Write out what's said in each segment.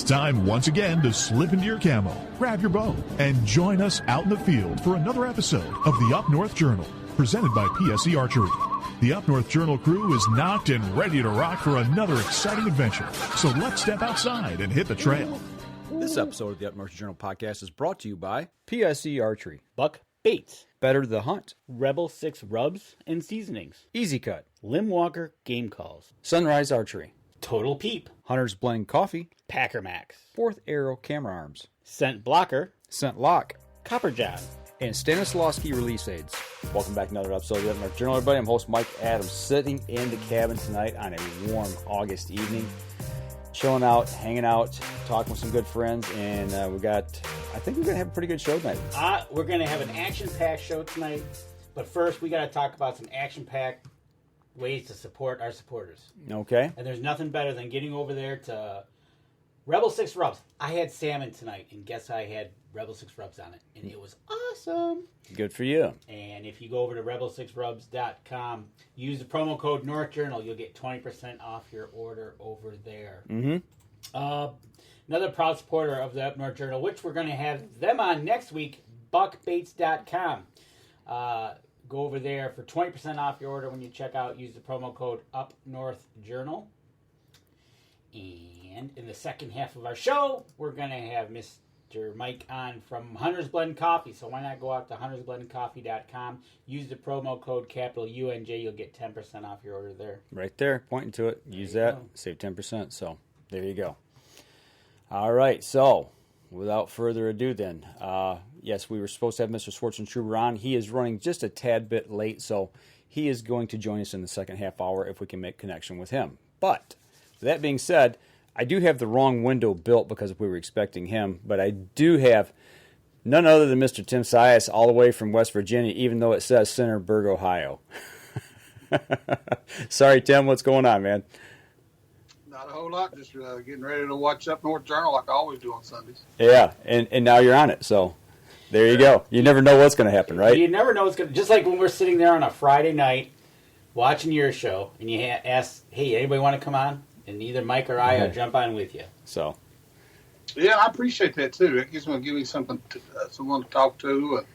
time once again to slip into your camo, grab your bow, and join us out in the field for another episode of the Up North Journal, presented by PSE Archery. The Up North Journal crew is knocked and ready to rock for another exciting adventure. So let's step outside and hit the trail. This episode of the Up North Journal podcast is brought to you by PSE Archery, Buck Baits, Better the Hunt, Rebel 6 Rubs and Seasonings, Easy Cut, Limb Walker Game Calls, Sunrise Archery, Total Peep, Hunter's Blend Coffee, Packer Max, Fourth Arrow Camera Arms, Scent Blocker, Scent Lock, Copper John, and Stanislawski Release Aids. Welcome back to another episode of the Up North Journal, everybody. I'm host Mike Adams, sitting in the cabin tonight on a warm August evening, chilling out, hanging out, talking with some good friends, and I think we're going to have a pretty good show tonight. We're going to have an action-packed show tonight, but first we got to talk about some action-packed ways to support our supporters. Okay. And there's nothing better than getting over there to Rebel 6 Rubs. I had salmon tonight, and guess I had Rebel 6 Rubs on it, and it was awesome. Good for you. And if you go over to rebel6rubs.com, use the promo code North Journal, you'll get 20% off your order over there. Mm-hmm. Another proud supporter of the Up North Journal, which we're going to have them on next week, buckbaits.com. Go over there for 20% off your order when you check out. Use the promo code UpNorthJournal. And in the second half of our show, we're going to have Mr. Mike on from Hunter's Blend Coffee. So why not go out to huntersblendcoffee.com, use the promo code capital UNJ, you'll get 10% off your order there. Right there, pointing to it. Use that, save 10%. So there you go. All right, so without further ado then, yes, we were supposed to have Mr. Schwartzentruber on. He is running just a tad bit late, so he is going to join us in the second half hour if we can make connection with him. But that being said, I do have the wrong window built because we were expecting him, but I do have none other than Mr. Tim Sias all the way from West Virginia, even though it says Centerburg, Ohio. Sorry, Tim, what's going on, man? Not a whole lot, just getting ready to watch Up North Journal like I always do on Sundays. Yeah, and now you're on it, so there you go. You never know what's going to happen, right? You never know what's going to... Just like when we're sitting there on a Friday night watching your show, and you ask, hey, anybody want to come on? And either Mike or I will jump on with you. So, yeah, I appreciate that too. It gives me something, someone to talk to, and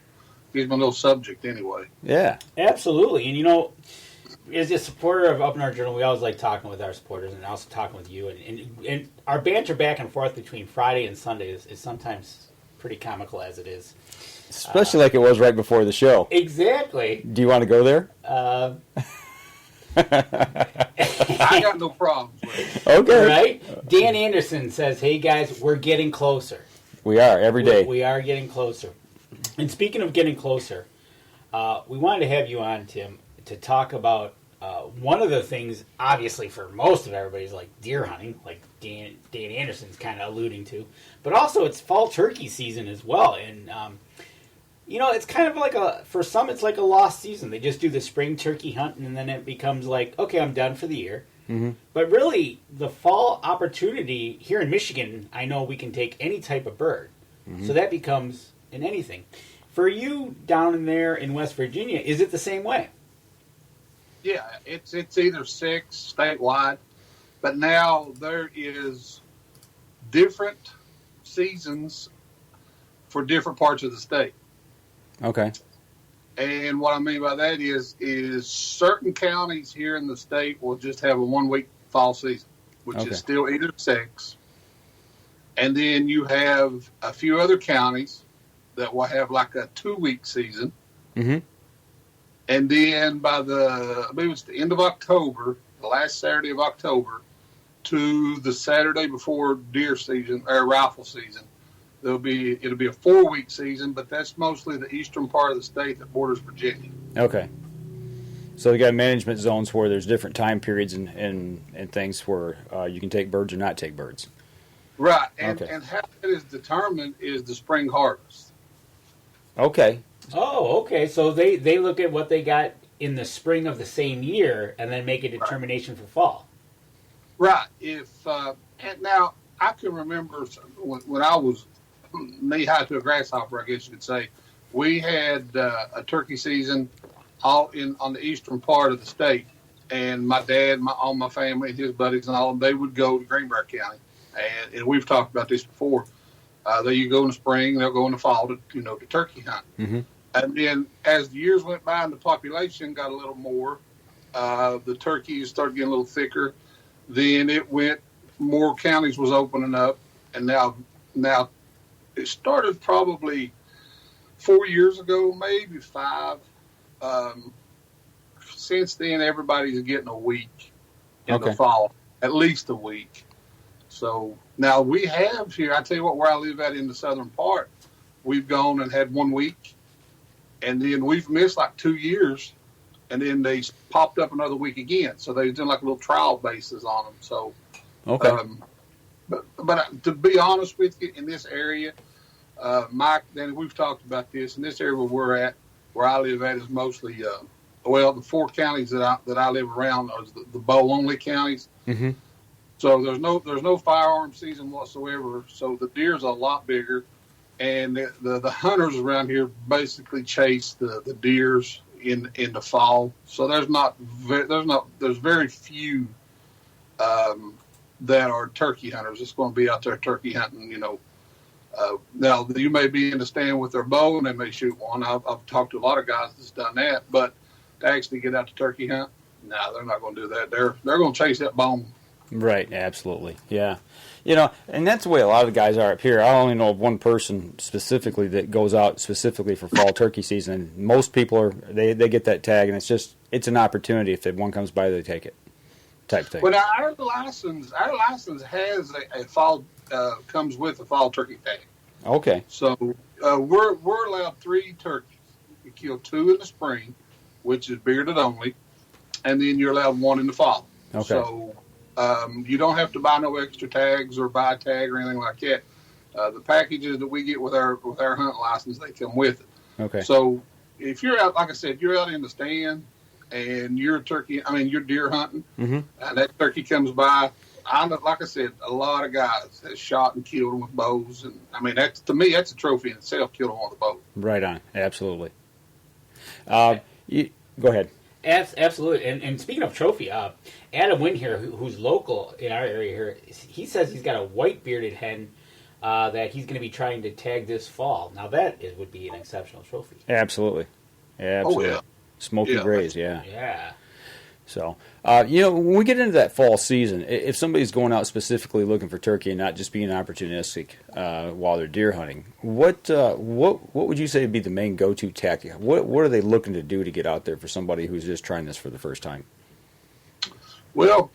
gives me a little subject anyway. Yeah, absolutely. And you know, as a supporter of Up North Journal, we always like talking with our supporters and also talking with you. And our banter back and forth between Friday and Sunday is sometimes pretty comical as it is. Especially like it was right before the show. Exactly. Do you want to go there? I got no problems with it. Okay. Right? Dan Anderson says, hey guys, we're getting closer. We are, every day. We are getting closer. And speaking of getting closer, we wanted to have you on, Tim, to talk about one of the things, obviously for most of everybody's like deer hunting, like Dan Anderson's kind of alluding to, but also it's fall turkey season as well. And, you know, it's kind of like for some, it's like a lost season. They just do the spring turkey hunt, and then it becomes like, okay, I'm done for the year. Mm-hmm. But really, the fall opportunity here in Michigan, I know we can take any type of bird. Mm-hmm. So that becomes in anything. For you down in there in West Virginia, is it the same way? Yeah, it's either 6 statewide, but now there is different seasons for different parts of the state. Okay. And what I mean by that is certain counties here in the state will just have a 1-week fall season, which is still either 6. And then you have a few other counties that will have like a 2-week season. Mm-hmm. And then I believe it's the end of October, the last Saturday of October, to the Saturday before deer season or rifle season, it'll be a 4-week season, but that's mostly the eastern part of the state that borders Virginia. Okay. So they got management zones where there's different time periods and things where you can take birds or not take birds. Right, and how that is determined is the spring harvest. Okay. Oh, okay. So they look at what they got in the spring of the same year and then make a determination for fall. Right. And now I can remember when I was knee-high to a grasshopper, I guess you could say, we had a turkey season on the eastern part of the state. And my dad, all my family, and his buddies and all, they would go to Greenbrier County. and we've talked about this before. They go in the spring, they'll go in the fall to turkey hunt. Mm-hmm. And then as the years went by and the population got a little more, the turkeys started getting a little thicker. Then more counties was opening up, and now it started probably 4 years ago, maybe 5. Since then, everybody's getting a week in the fall, at least a week. So now we have here, I tell you what, where I live at in the southern part, we've gone and had 1 week, and then we've missed like 2 years, and then they popped up another week again. So they've done like a little trial basis on them. So, but to be honest with you, in this area, Mike, then we've talked about this. In this area where I live at, is mostly the 4 counties that I live around are the bow only counties. Mm-hmm. So there's no firearm season whatsoever. So the deer's a lot bigger, and the hunters around here basically chase the deers in the fall. So there's very few that are turkey hunters. It's going to be out there turkey hunting. Now you may be in the stand with their bow and they may shoot one. I've talked to a lot of guys that's done that, but to actually get out to turkey hunt, no, they're not going to do that. They're going to chase that bone. Right, absolutely, yeah. And that's the way a lot of the guys are up here. I only know of one person specifically that goes out specifically for fall turkey season. And most people they get that tag, and it's an opportunity. If one comes by, they take it, type thing. But our license has a fall comes with a fall turkey tag. Okay. So we're allowed 3 turkeys. You kill 2 in the spring, which is bearded only, and then you're allowed 1 in the fall. Okay. So you don't have to buy no extra tags or buy a tag or anything like that. The packages that we get with our hunt license, they come with it. Okay. So if you're out, like I said, you're out in the stand and you're deer hunting, mm-hmm. and that turkey comes by, like I said, a lot of guys have shot and killed them with bows, and to me that's a trophy in itself, killing them with a bow. Right on, absolutely. Go ahead. Absolutely. And speaking of trophy, Adam Wynn here, who's local in our area here, he says he's got a white bearded hen that he's going to be trying to tag this fall. Now that would be an exceptional trophy. Absolutely. Oh, yeah. Smoky grays, yeah. Yeah. So, when we get into that fall season, if somebody's going out specifically looking for turkey and not just being opportunistic while they're deer hunting, what would you say would be the main go-to tactic? What are they looking to do to get out there for somebody who's just trying this for the first time? Well,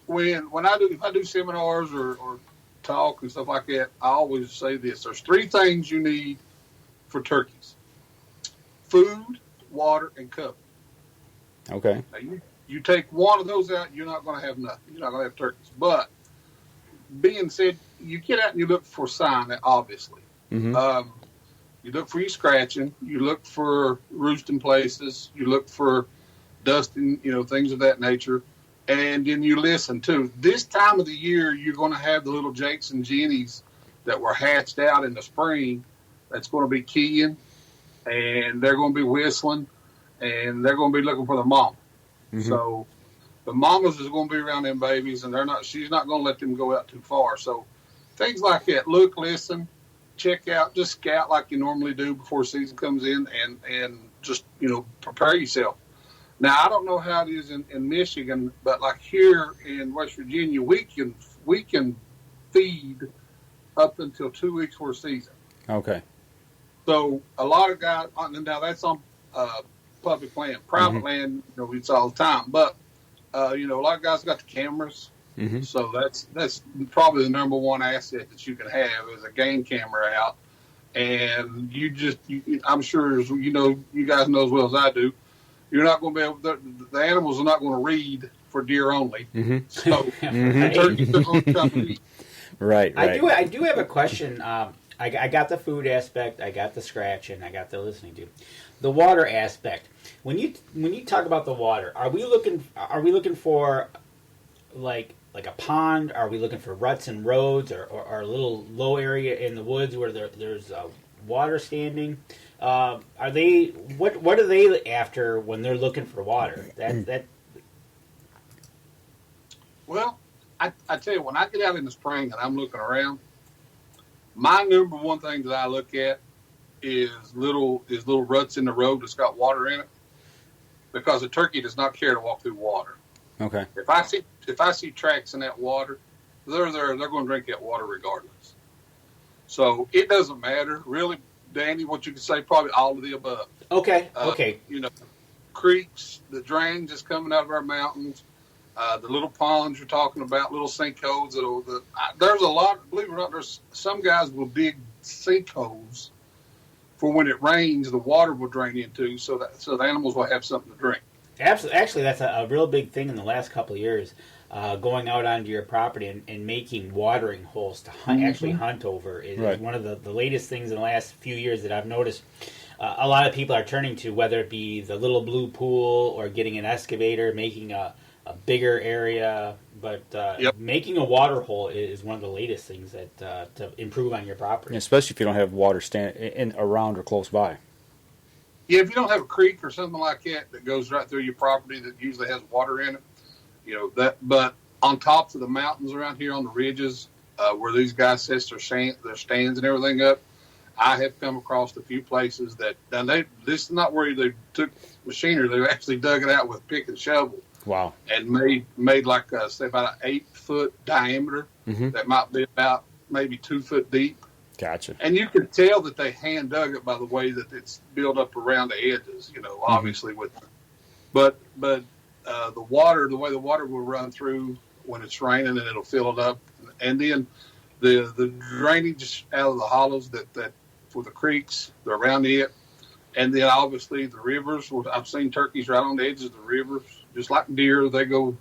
if I do seminars or talk and stuff like that, I always say this: there's 3 things you need for turkeys: food, water, and cover. Okay. Now, you take one of those out, you're not going to have nothing. You're not going to have turkeys. But being said, you get out and you look for sign, obviously. Mm-hmm. You look for your scratching. You look for roosting places. You look for dusting, things of that nature. And then you listen, too. This time of the year, you're going to have the little Jakes and Jennies that were hatched out in the spring that's going to be keying, and they're going to be whistling, and they're going to be looking for the mama. Mm-hmm. So the mamas is going to be around them babies, and she's not going to let them go out too far. So things like that. Look, listen, check out, just scout like you normally do before season comes in, and just, prepare yourself. Now, I don't know how it is in Michigan, but like here in West Virginia, we can feed up until 2 weeks for a season. Okay. So a lot of guys, now that's on public land. Private mm-hmm. land, it's all the time. But, a lot of guys got the cameras. Mm-hmm. So that's probably the number one asset that you can have is a game camera out. And I'm sure, you guys know as well as I do, you're not going to be able the animals are not going to read for deer only. Mm-hmm. So the turkeys are going to come and eat. Right. I do have a question. I got the food aspect, I got the scratching, I got the listening to. The water aspect. When you talk about the water, are we looking for like a pond? Are we looking for ruts and roads, or a little low area in the woods where there's water standing? What are they after when they're looking for water? That Well, I tell you, when I get out in the spring and I'm looking around, my number one thing that I look at is little ruts in the road that's got water in it, because a turkey does not care to walk through water. Okay. If I see tracks in that water, they're going to drink that water regardless. So it doesn't matter, really, Danny. What you can say, probably all of the above. Okay. Okay. Creeks, the drain just coming out of our mountains, the little ponds you're talking about, little sinkholes. There's a lot. Believe it or not, there's some guys will dig sinkholes for when it rains, the water will drain into, so the animals will have something to drink. Absolutely. Actually, that's a real big thing in the last couple of years, going out onto your property and making watering holes to actually hunt over is one of the latest things in the last few years that I've noticed. A lot of people are turning to, whether it be the little blue pool or getting an excavator, making a bigger area. But making a water hole is one of the latest things that to improve on your property. Especially if you don't have water in around or close by. Yeah, if you don't have a creek or something like that goes right through your property that usually has water in it, But on tops of the mountains around here on the ridges, where these guys set their stands and everything up, I have come across a few places that this is not where they took machinery; they actually dug it out with pick and shovel. Wow! And made like say about an 8-foot diameter that might be about maybe 2 foot deep. Gotcha. And you can tell that they hand dug it by the way that it's built up around the edges. Obviously but the way the water will run through when it's raining, and it'll fill it up, and then the drainage out of the hollows that for the creeks, they're around it, and then obviously the rivers. I've seen turkeys right on the edges of the rivers, just like deer. They go.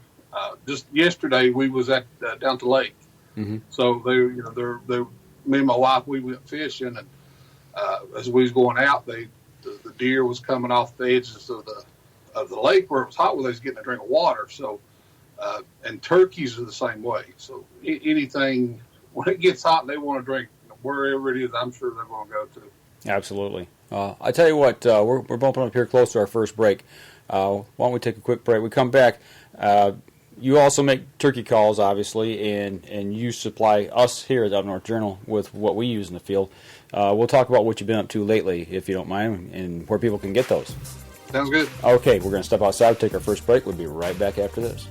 Just yesterday, we was at down to the lake, so they're me and my wife, we went fishing, and as we was going out, the deer was coming off the edges of the lake where it was hot, where they was getting a drink of water. So, and turkeys are the same way. So anything, when it gets hot, they want to drink wherever it is. I'm sure they're going to go to. Absolutely. I tell you what, we're bumping up here close to our first break. Why don't we take a quick break? We come back. You also make turkey calls, obviously, and you supply us here at the Up North Journal with what we use in the field. We'll talk about what you've been up to lately, if you don't mind, and where people can get those. Sounds good. Okay, we're going to step outside, take our first break. We'll be right back after this.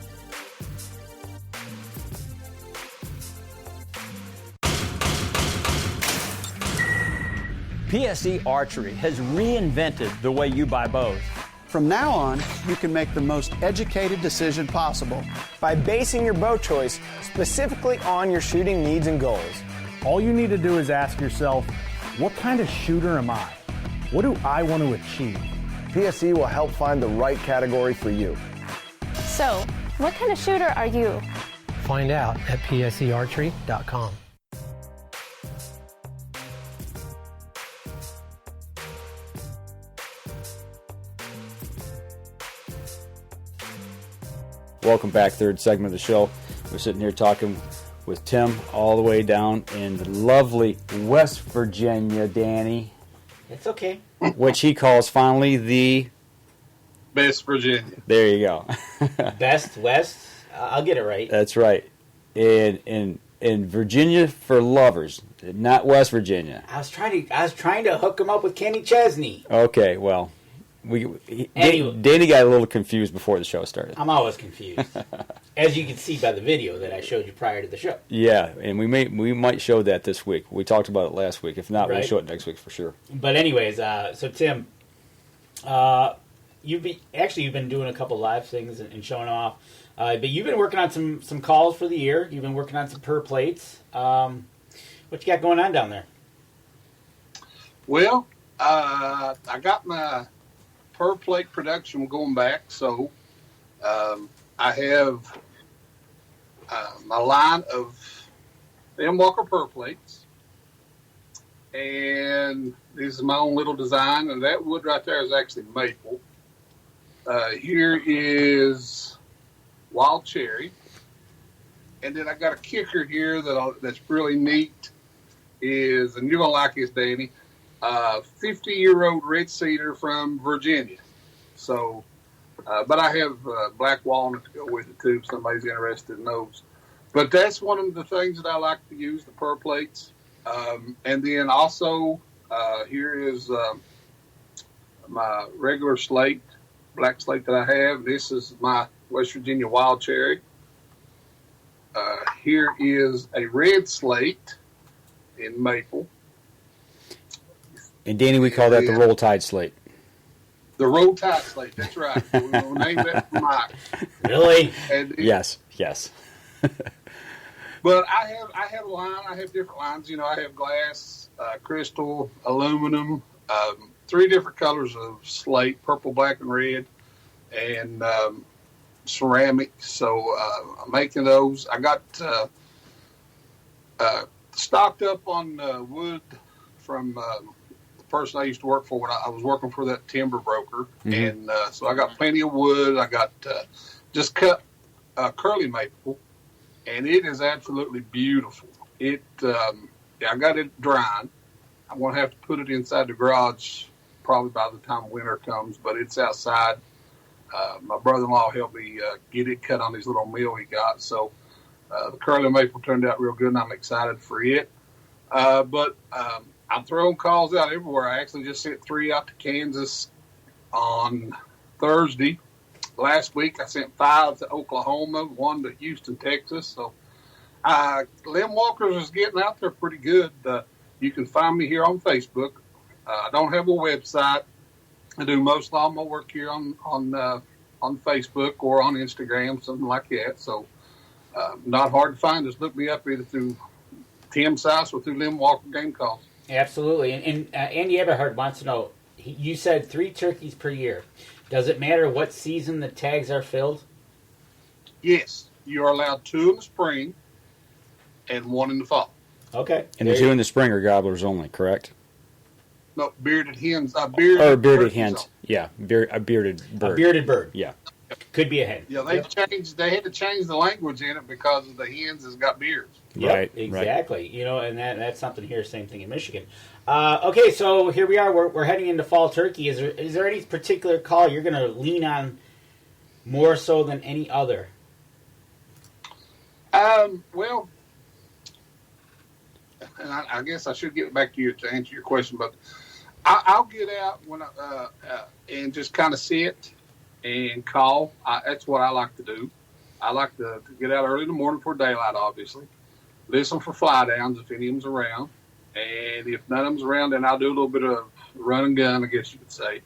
PSE Archery has reinvented the way you buy bows. From now on, you can make the most educated decision possible by basing your bow choice specifically on your shooting needs and goals. All you need to do is ask yourself, what kind of shooter am I? What do I want to achieve? PSE will help find the right category for you. So, what kind of shooter are you? Find out at psearchery.com. Welcome back, third segment of the show. We're sitting here talking with Tim all the way down in lovely West Virginia, Danny. It's okay. Which he calls finally the... Best Virginia. There you go. Best West? I'll get it right. That's right. In Virginia for lovers, not West Virginia. I was trying to hook him up with Kenny Chesney. Okay, well... Anyway. Danny got a little confused before the show started. I'm always confused, as you can see by the video that I showed you prior to the show. Yeah, and we might show that this week. We talked about it last week. If not, we'll show it next week for sure. But anyways, so Tim, you've been doing a couple live things and showing off, but you've been working on some calls for the year. You've been working on some per plates. What you got going on down there? Well, I got my per plate production going back, so I have my line of M. Walker per plates, and this is my own little design, and that wood right there is actually maple. Here is wild cherry, and then I got a kicker here that's really neat, and you're gonna like this, Danny. 50-year-old red cedar from Virginia. So, but I have black walnut to go with it too, if somebody's interested in those. But that's one of the things that I like to use, the pearl plates. And then also, here is my regular slate, black slate that I have. This is my West Virginia Wild Cherry. Here is a red slate in maple. And Danny, we call that the Roll Tide slate. The Roll Tide slate, that's right. We'll name that for Mike. Really? And Yes. But I have a line. I have different lines. I have glass, crystal, aluminum, 3 different colors of slate: purple, black, and red, and ceramic. So I'm making those. I got stocked up on wood from the person I used to work for when I was working for that timber broker, and so I got plenty of wood. I got just cut curly maple. And it is absolutely beautiful. I got it drying. I'm going to have to put it inside the garage probably by the time winter comes, but it's outside. My brother-in-law helped me get it cut on his little mill he got. So the curly maple turned out real good, and I'm excited for it. But I'm throwing calls out everywhere. I actually just sent 3 out to Kansas on Thursday. Last week, I sent 5 to Oklahoma, 1 to Houston, Texas. So, Limb Walkers is getting out there pretty good. You can find me here on Facebook. I don't have a website. I do most of my work here on Facebook or on Instagram, something like that. So, not hard to find. Just look me up either through Tim Sias or through Limb Walker Game Calls. Absolutely. And Andy Everhart wants to know, you said 3 turkeys per year. Does it matter what season the tags are filled? Yes. You are allowed 2 in the spring and 1 in the fall. Okay. And the 2 in the spring are gobblers only, correct? No, bearded hens. Bearded hens. Yeah, a bearded bird. A bearded bird. Yeah. Could be a hen. Yeah, they had to change the language in it because of the hens has got beards. Yep, Right. exactly. And that's something here, same thing in Michigan. Okay, so here we are. We're heading into fall turkey. Is there any particular call you're going to lean on more so than any other? Well, and I guess I should get back to you to answer your question, but I'll get out when and just kind of sit and call. That's what I like to do. I like to get out early in the morning for daylight, obviously. Listen for fly downs if any of them's around. And if none of them's around, then I'll do a little bit of run and gun, I guess you could say,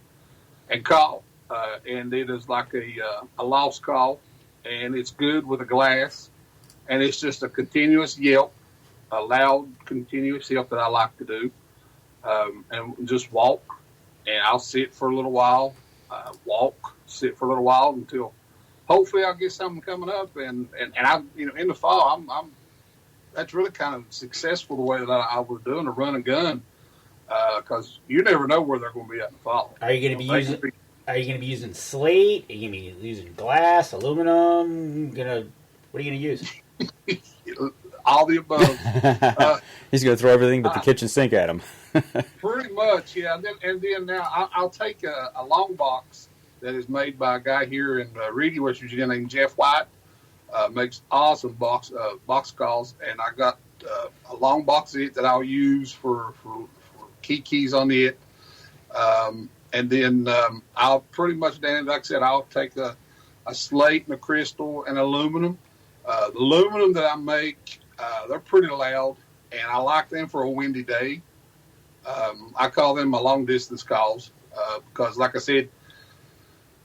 and call. And it is like a lost call, and it's good with a glass. And it's just a continuous yelp, a loud, continuous yelp that I like to do. And just walk, and I'll sit for a little while, sit for a little while until hopefully I'll get something coming up. And I, in the fall, I'm that's really kind of successful the way that I was doing a run and gun, because you never know where they're going to be at in the fall. Are you going to be using slate? Are you going to be using glass, aluminum? What are you going to use? All the above. He's going to throw everything but the kitchen sink at him. Pretty much, yeah. And then now I'll take a long box that is made by a guy here in Reedy, West Virginia, named Jeff White. Makes awesome box calls, and I got a long box of it that I'll use for keys on it. And then I'll pretty much, Danny, like I said, I'll take a slate and a crystal and aluminum. The aluminum that I make, they're pretty loud, and I like them for a windy day. I call them my long distance calls because, like I said,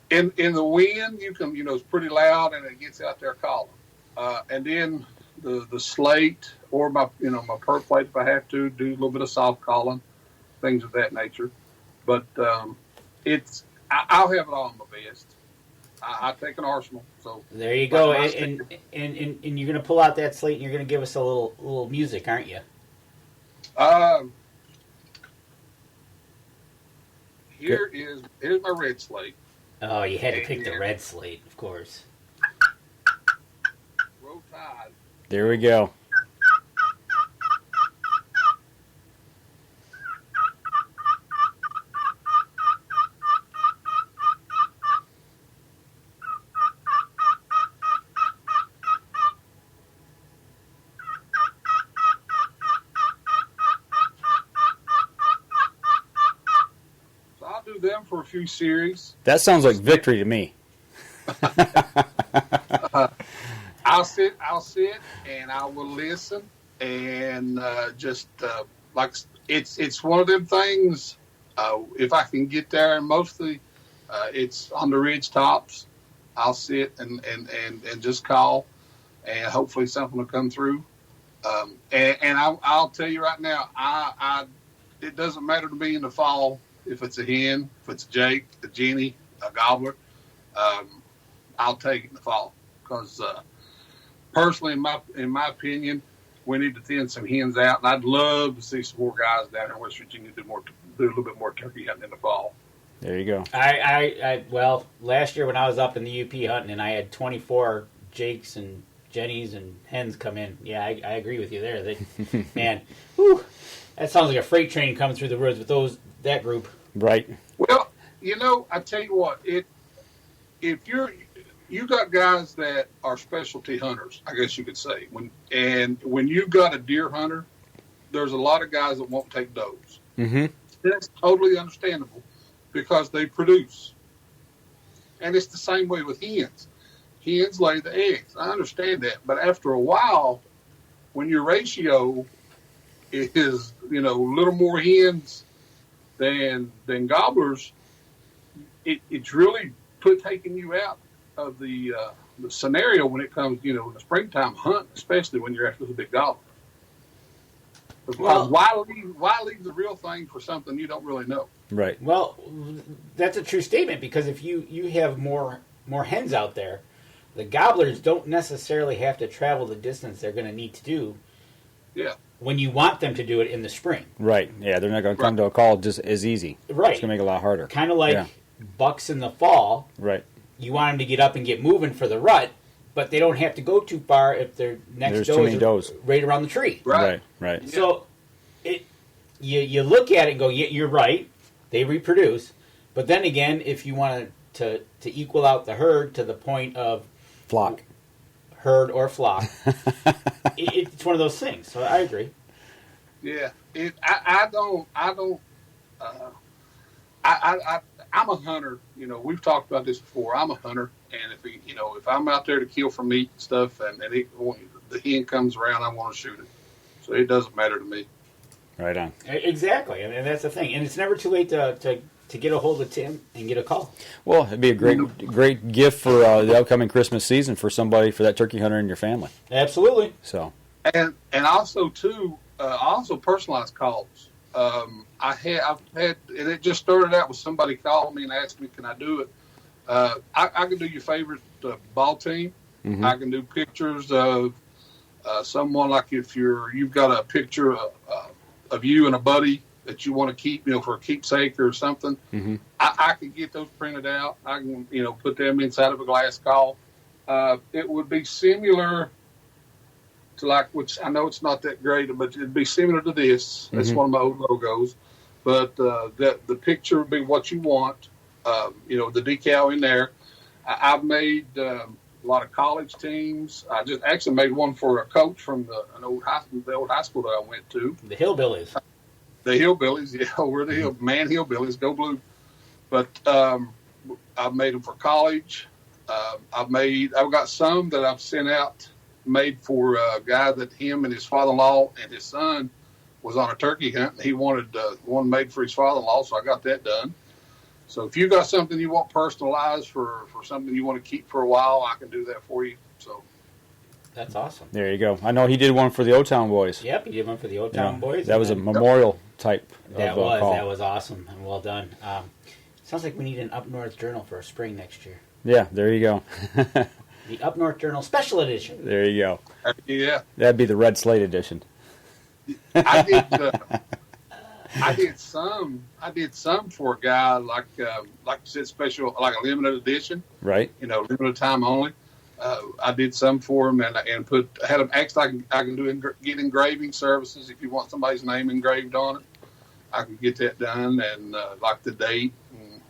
in the wind, you can, it's pretty loud and it gets out there calling. And then the slate or my pearl plate, if I have to, do a little bit of soft calling, things of that nature. But I'll have it all on my vest. I take an arsenal. So there you go. And you're going to pull out that slate and you're going to give us a little music, aren't you? Here's my red slate. Oh, you had to pick the red slate, of course. Roll Tide. There we go. do them for a few series. That sounds like victory to me. I'll sit, and I will listen, and like it's one of them things. If I can get there, and mostly it's on the ridge tops, I'll sit and just call, and hopefully something will come through. And I'll tell you right now, it doesn't matter to me in the fall if it's a hen, if it's a jake, a jenny, a gobbler. I'll take it in the fall because personally, in my opinion, we need to thin some hens out, and I'd love to see some more guys down here in West Virginia do a little bit more turkey hunting in the fall. There you go. Well, last year when I was up in the UP hunting, and I had 24 jakes and jennies and hens come in. Yeah, I agree with you there. Man, whew, that sounds like a freight train coming through the woods with that group. Right. Well, I tell you what, if you got guys that are specialty hunters, I guess you could say. When you've got a deer hunter, there's a lot of guys that won't take does. Mm-hmm. That's totally understandable because they produce. And it's the same way with hens. Hens lay the eggs. I understand that. But after a while, when your ratio is, a little more hens than gobblers, it's really taking you out of the scenario when it comes, in the springtime hunt, especially when you're after the big gobbler. Well, why leave the real thing for something you don't really know? Right. Well, that's a true statement because if you have more hens out there, the gobblers don't necessarily have to travel the distance they're going to need to do. Yeah. When you want them to do it in the spring. Right. Yeah, they're not going to come to a call just as easy. Right. It's going to make it a lot harder. Kind of like bucks in the fall. Right. You want them to get up and get moving for the rut, but they don't have to go too far if their next doe is right around the tree. Right. So you look at it and go, yeah, you're right. They reproduce. But then again, if you want to equal out the herd to the point of flock, herd or flock, it's one of those things. So I agree. Yeah, I'm a hunter. We've talked about this before. I'm a hunter, and if I'm out there to kill for meat and stuff, and the hen comes around, I want to shoot it. So it doesn't matter to me. Right on. Exactly, and that's the thing. And it's never too late to get a hold of Tim and get a call. Well, it'd be a great gift for the upcoming Christmas season for that turkey hunter in your family. Absolutely. So. And also too, personalized calls. I've had, and it just started out with somebody called me and asked me, "Can I do it?" I can do your favorite ball team. Mm-hmm. I can do pictures of someone, like if you've got a picture of you and a buddy that you want to keep, for a keepsake or something. Mm-hmm. I can get those printed out. I can, put them inside of a glass call. It would be similar to which I know it's not that great, but it'd be similar to this. That's one of my old logos. But the picture would be what you want. The decal in there. I've made a lot of college teams. I just actually made one for a coach from the old high school that I went to. The Hillbillies. The Hillbillies, yeah, we're the Hillbillies, go blue. But I've made them for college. I've got some that I've sent out, made for a guy that him and his father-in-law and his son was on a turkey hunt, and he wanted one made for his father-in-law, so I got that done. So if you got something you want personalized for something you want to keep for a while, I can do that for you. So that's awesome. There you go. I know he did one for the O-Town boys. Yep, he did one for the O-Town boys. That was a memorial type call. That was awesome and well done. Sounds like we need an Up North Journal for spring next year. Yeah, there you go. The Up North Journal Special Edition. There you go. Yeah. That'd be the Red Slate Edition. I did some for a guy like you said, special, like a limited edition. Right. Limited time only. I did some for him and had them. Actually, I can get engraving services if you want somebody's name engraved on it. I can get that done and like the date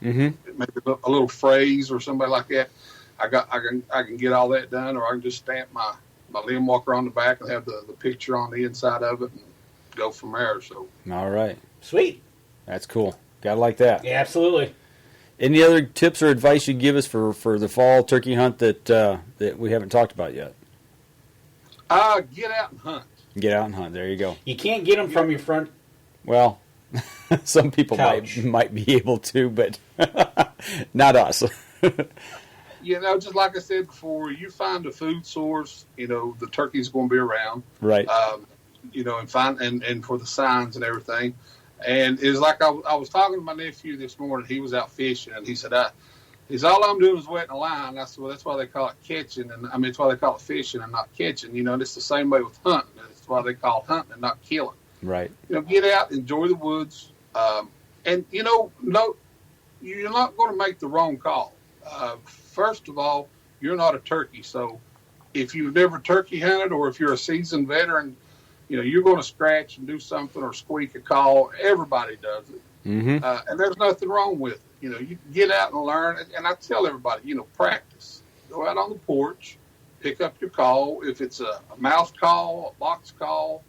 and maybe a little phrase or somebody like that. I can get all that done, or I can just stamp my limb walker on the back and have the picture on the inside of it and go from there. So all right, sweet. That's cool. Gotta like that. Yeah, absolutely. Any other tips or advice you'd give us for the fall turkey hunt that we haven't talked about yet? Get out and hunt. Get out and hunt. There you go. You can't get them from your front. Well, some people might be able to, but not us. Just like I said before, you find a food source. The turkey's going to be around, right? And for the signs and everything. And it's like I was talking to my nephew this morning. He was out fishing, and he said, all I'm doing is wetting a line. I said, well, that's why they call it catching, and I mean, it's why they call it fishing and not catching. And it's the same way with hunting. That's why they call it hunting and not killing. Right. Get out, enjoy the woods, and you're not going to make the wrong call. First of all, you're not a turkey, so if you've never turkey hunted or if you're a seasoned veteran, you're going to scratch and do something or squeak a call. Everybody does it, and there's nothing wrong with it. You get out and learn, and I tell everybody, practice. Go out on the porch, pick up your call. If it's a mouse call, a box call,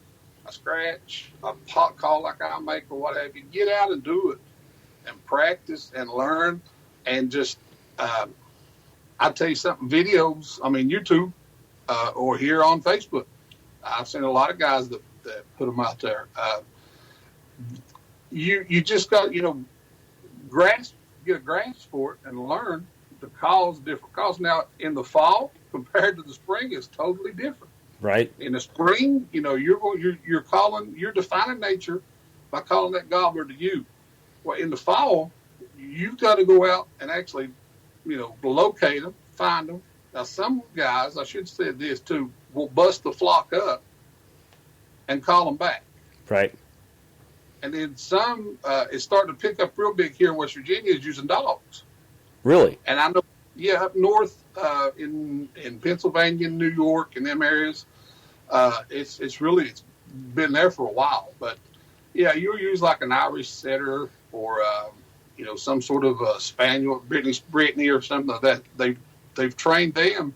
a scratch, a pot call like I make or what have you, get out and do it and practice and learn and just, I'll tell you something, videos, YouTube or here on Facebook. I've seen a lot of guys that put them out there. You just got, get a grasp for it and learn the calls, different calls. Now, in the fall, compared to the spring, is totally different. Right. In the spring, you're defining nature by calling that gobbler to you. Well, in the fall, you've got to go out and actually, locate them, find them. Now, some guys, I should say this too, will bust the flock up and call them back. Right. And then some is starting to pick up real big here in West Virginia is using dogs. Really? And I know, up north in Pennsylvania, New York, and them areas, it's been there for a while. But you'll use like an Irish setter or some sort of a spaniel, Brittany or something like that. They've trained them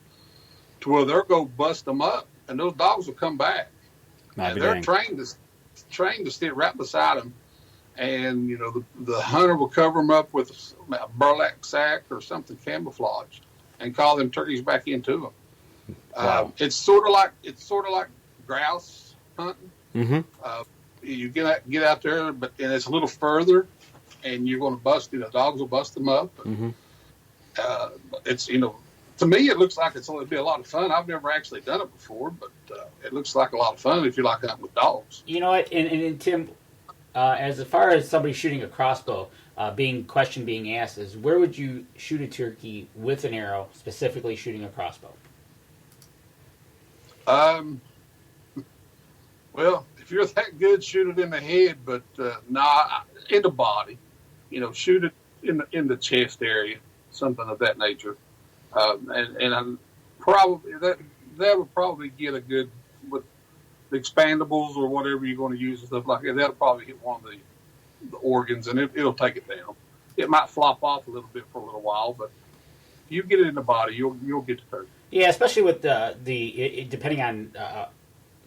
to where they'll go bust them up, and those dogs will come back. And they're trained to sit right beside them, and the hunter will cover them up with a burlap sack or something camouflaged, and call them turkeys back into them. Wow. It's sort of like grouse hunting. Mm-hmm. You get out there, and it's a little further, and you're going to bust. Dogs will bust them up. Mm-hmm. It's to me, it looks like it'll be a lot of fun. I've never actually done it before, but it looks like a lot of fun if you like hunting with dogs. You know what? And Tim, as far as somebody shooting a crossbow, being asked is, where would you shoot a turkey with an arrow, specifically shooting a crossbow? Well, if you're that good, shoot it in the head, but in the body. Shoot it in the chest area, something of that nature. And I'm probably that would probably get a good with the expandables or whatever you're going to use and stuff like that. That'll probably hit one of the organs, and it'll take it down. It might flop off a little bit for a little while, but you get it in the body, you'll get the turkey. Yeah, especially with depending on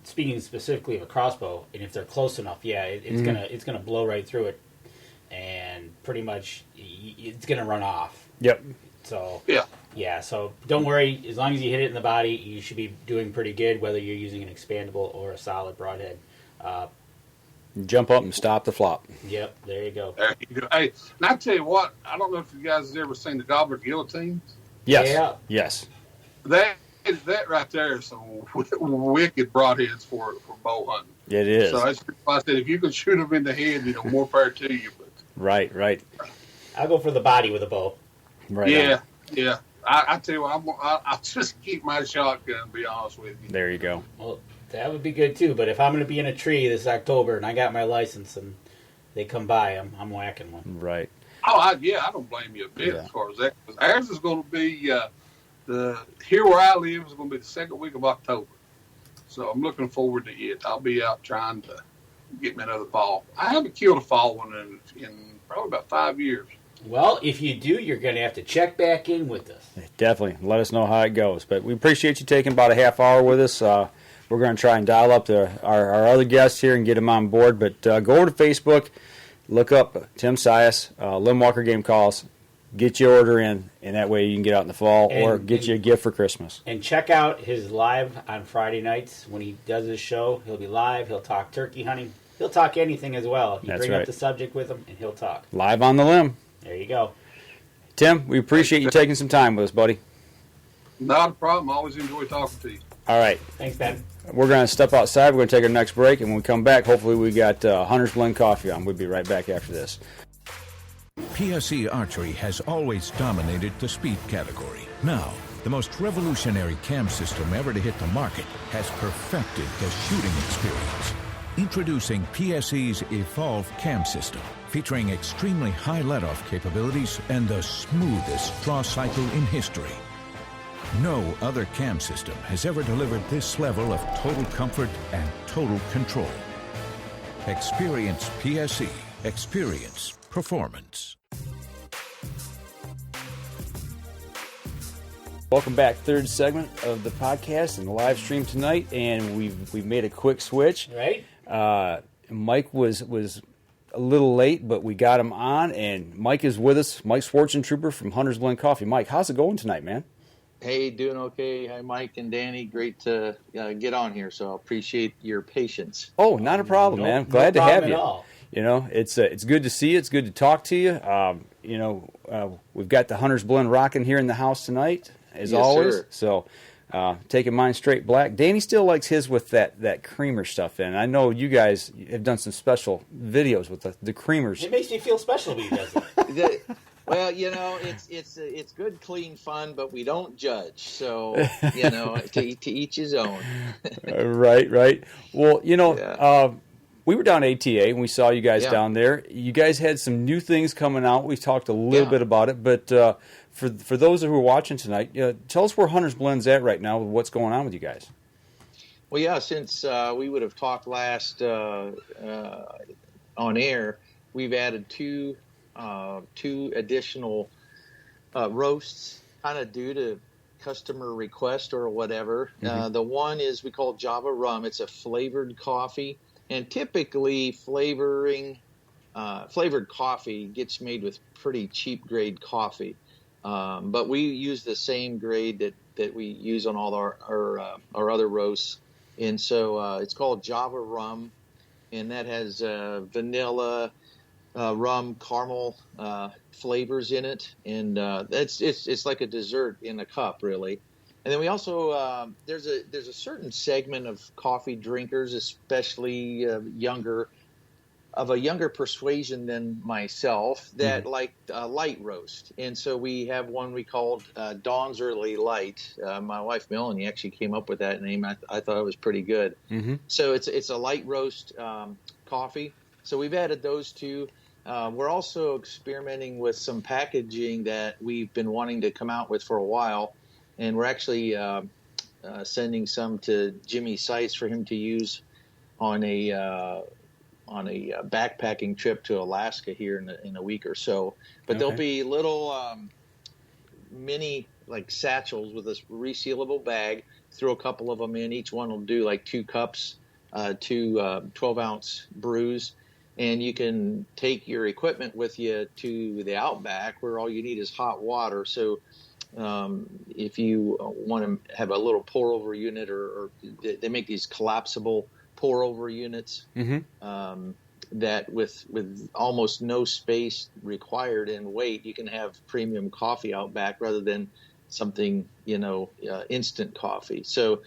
speaking specifically of a crossbow, and if they're close enough, it's gonna blow right through it, and pretty much it's gonna run off. Yep. So so don't worry. As long as you hit it in the body, you should be doing pretty good, whether you're using an expandable or a solid broadhead. Jump up and stop the flop. Yep, there you go. There you go. Hey, and I tell you what, I don't know if you guys have ever seen the gobbler guillotines. Yes. Yeah. Yes. That right there is some wicked broadheads for bow hunting. It is. So that's why I said if you can shoot them in the head, more power to you. But right. I'll go for the body with a bow. Right. Yeah. I tell you what, I'll just keep my shotgun. To be honest with you. There you go. Well, that would be good too. But if I'm going to be in a tree this October and I got my license and they come by, I'm whacking one. Right. Oh, I don't blame you a bit as far as that. Ours is going to be here where I live is going to be the second week of October. So I'm looking forward to it. I'll be out trying to get me another fall. I haven't killed a fall one in probably about 5 years. Well, if you do, you're going to have to check back in with us. Definitely. Let us know how it goes. But we appreciate you taking about a half hour with us. We're going to try and dial up our other guests here and get them on board. But go over to Facebook, look up Tim Sias, Lim Walker Game Calls, get your order in, and that way you can get out in the fall or get you a gift for Christmas. And check out his live on Friday nights when he does his show. He'll be live. He'll talk turkey hunting. He'll talk anything as well. You bring up the subject with him, and he'll talk. Live on the limb. There you go. Tim, we appreciate you taking some time with us, buddy. Not a problem. I always enjoy talking to you. All right. Thanks, Ben. We're going to step outside. We're going to take our next break, and when we come back, hopefully we got Hunter's Blend Coffee on. We'll be right back after this. PSE Archery has always dominated the speed category. Now, the most revolutionary cam system ever to hit the market has perfected the shooting experience. Introducing PSE's Evolve Cam System, featuring extremely high let-off capabilities and the smoothest draw cycle in history. No other cam system has ever delivered this level of total comfort and total control. Experience PSE. Experience performance. Welcome back, third segment of the podcast and the live stream tonight, and we've made a quick switch. Right. Mike was a little late, but we got him on, and Mike is with us. Mike Schwarzentrooper from Hunter's Blend Coffee. Mike, how's it going tonight, man? Hey, doing okay. Hi, Mike and Danny. Great to get on here, so I appreciate your patience. Oh, not a problem, man. Glad to have you. All. You know, it's good to see you. It's good to talk to you. We've got the Hunter's Blend rocking here in the house tonight, as yes, always. Sir. So, taking mine straight black. Danny still likes his with that creamer stuff in. I know you guys have done some special videos with the creamers. It makes me feel special when he does it. Well, it's good, clean fun, but we don't judge. So, to each his own. Right. Well, we were down at ATA and we saw you guys down there. You guys had some new things coming out. We talked a little bit about it, but for those who are watching tonight, tell us where Hunter's Blend's at right now with what's going on with you guys. Well, yeah, since we would have talked last on air, we've added two additional roasts, kind of due to customer request or whatever. Mm-hmm. The one is we call Java Rum. It's a flavored coffee, and typically flavored coffee gets made with pretty cheap grade coffee. But we use the same grade that we use on all our other roasts, and so it's called Java Rum, and that has vanilla, rum, caramel flavors in it, and it's like a dessert in a cup, really. And then we also there's a certain segment of coffee drinkers, especially younger persuasion than myself, that like light roast. And so we have one we called Dawn's Early Light. My wife Melanie actually came up with that name. I thought it was pretty good. Mm-hmm. So it's a light roast coffee. So we've added those two. We're also experimenting with some packaging that we've been wanting to come out with for a while, and we're actually sending some to Jimmy Sias for him to use on a backpacking trip to Alaska here in a week or so. But there'll be little mini like satchels with this resealable bag. Throw a couple of them in. Each one will do like 2 cups, 2 12-ounce brews. And you can take your equipment with you to the outback where all you need is hot water. So if you want to have a little pour-over unit, or they make these collapsible pour-over units that with almost no space required in weight, you can have premium coffee out back rather than something, instant coffee. So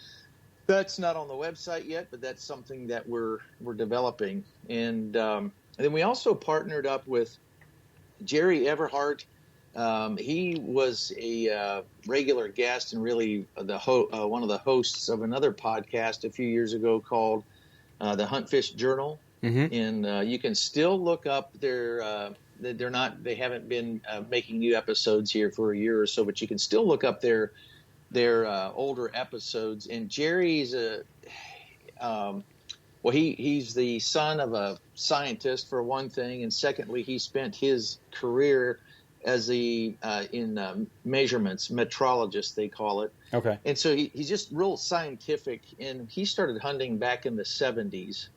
that's not on the website yet, but that's something that we're developing. And then we also partnered up with Jerry Everhart. He was a regular guest and really one of the hosts of another podcast a few years ago called the Hunt Fish Journal. Mm-hmm. And you can still look up their they haven't been making new episodes here for a year or so, but you can still look up their older episodes. And Jerry's he's the son of a scientist, for one thing, and secondly, he spent his career as in measurements, metrologist they call it. Okay. And so he's just real scientific, and he started hunting back in the 70s,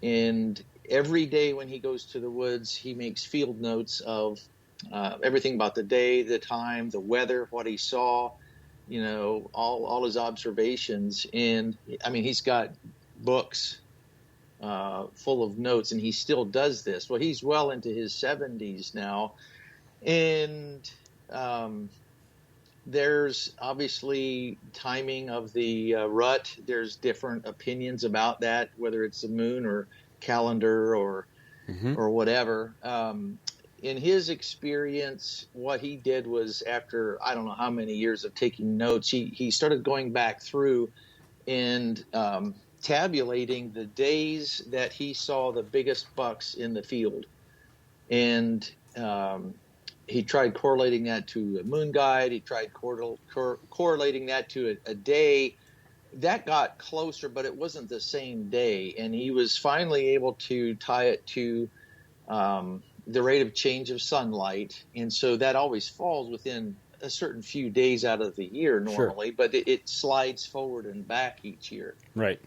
and every day when he goes to the woods, he makes field notes of everything about the day, the time, the weather, what he saw, all his observations. And I mean, he's got books full of notes, and he still does this. Well, he's well into his 70s now, and there's obviously timing of the rut. There's different opinions about that, whether it's the moon or calendar or whatever. In his experience, what he did was, after I don't know how many years of taking notes, he started going back through and tabulating the days that he saw the biggest bucks in the field. And he tried correlating that to a moon guide. He tried correlating that to a day. That got closer, but it wasn't the same day. And he was finally able to tie it to the rate of change of sunlight. And so that always falls within a certain few days out of the year normally, Sure. but it slides forward and back each year. Right.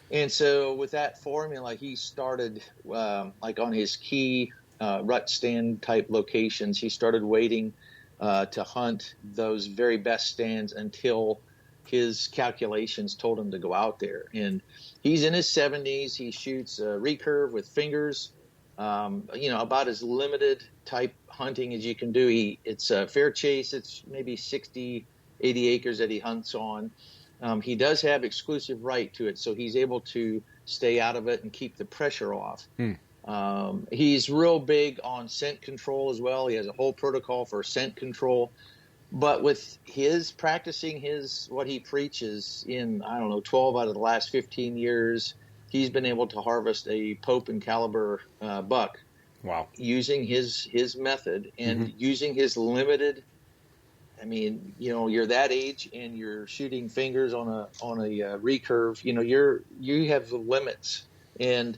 And so with that formula, he started like on his key rut stand type locations, he started waiting to hunt those very best stands until his calculations told him to go out there. And he's in his 70s. He shoots a recurve with fingers, about as limited type hunting as you can do. It's a fair chase. It's maybe 60, 80 acres that he hunts on. He does have exclusive right to it, so he's able to stay out of it and keep the pressure off. He's real big on scent control as well. He has a whole protocol for scent control. But with his practicing what he preaches in, 12 out of the last 15 years, he's been able to harvest a Pope and caliber buck. Wow. Using his method and using his limited. I mean, you're that age and you're shooting fingers on a recurve. You have limits, and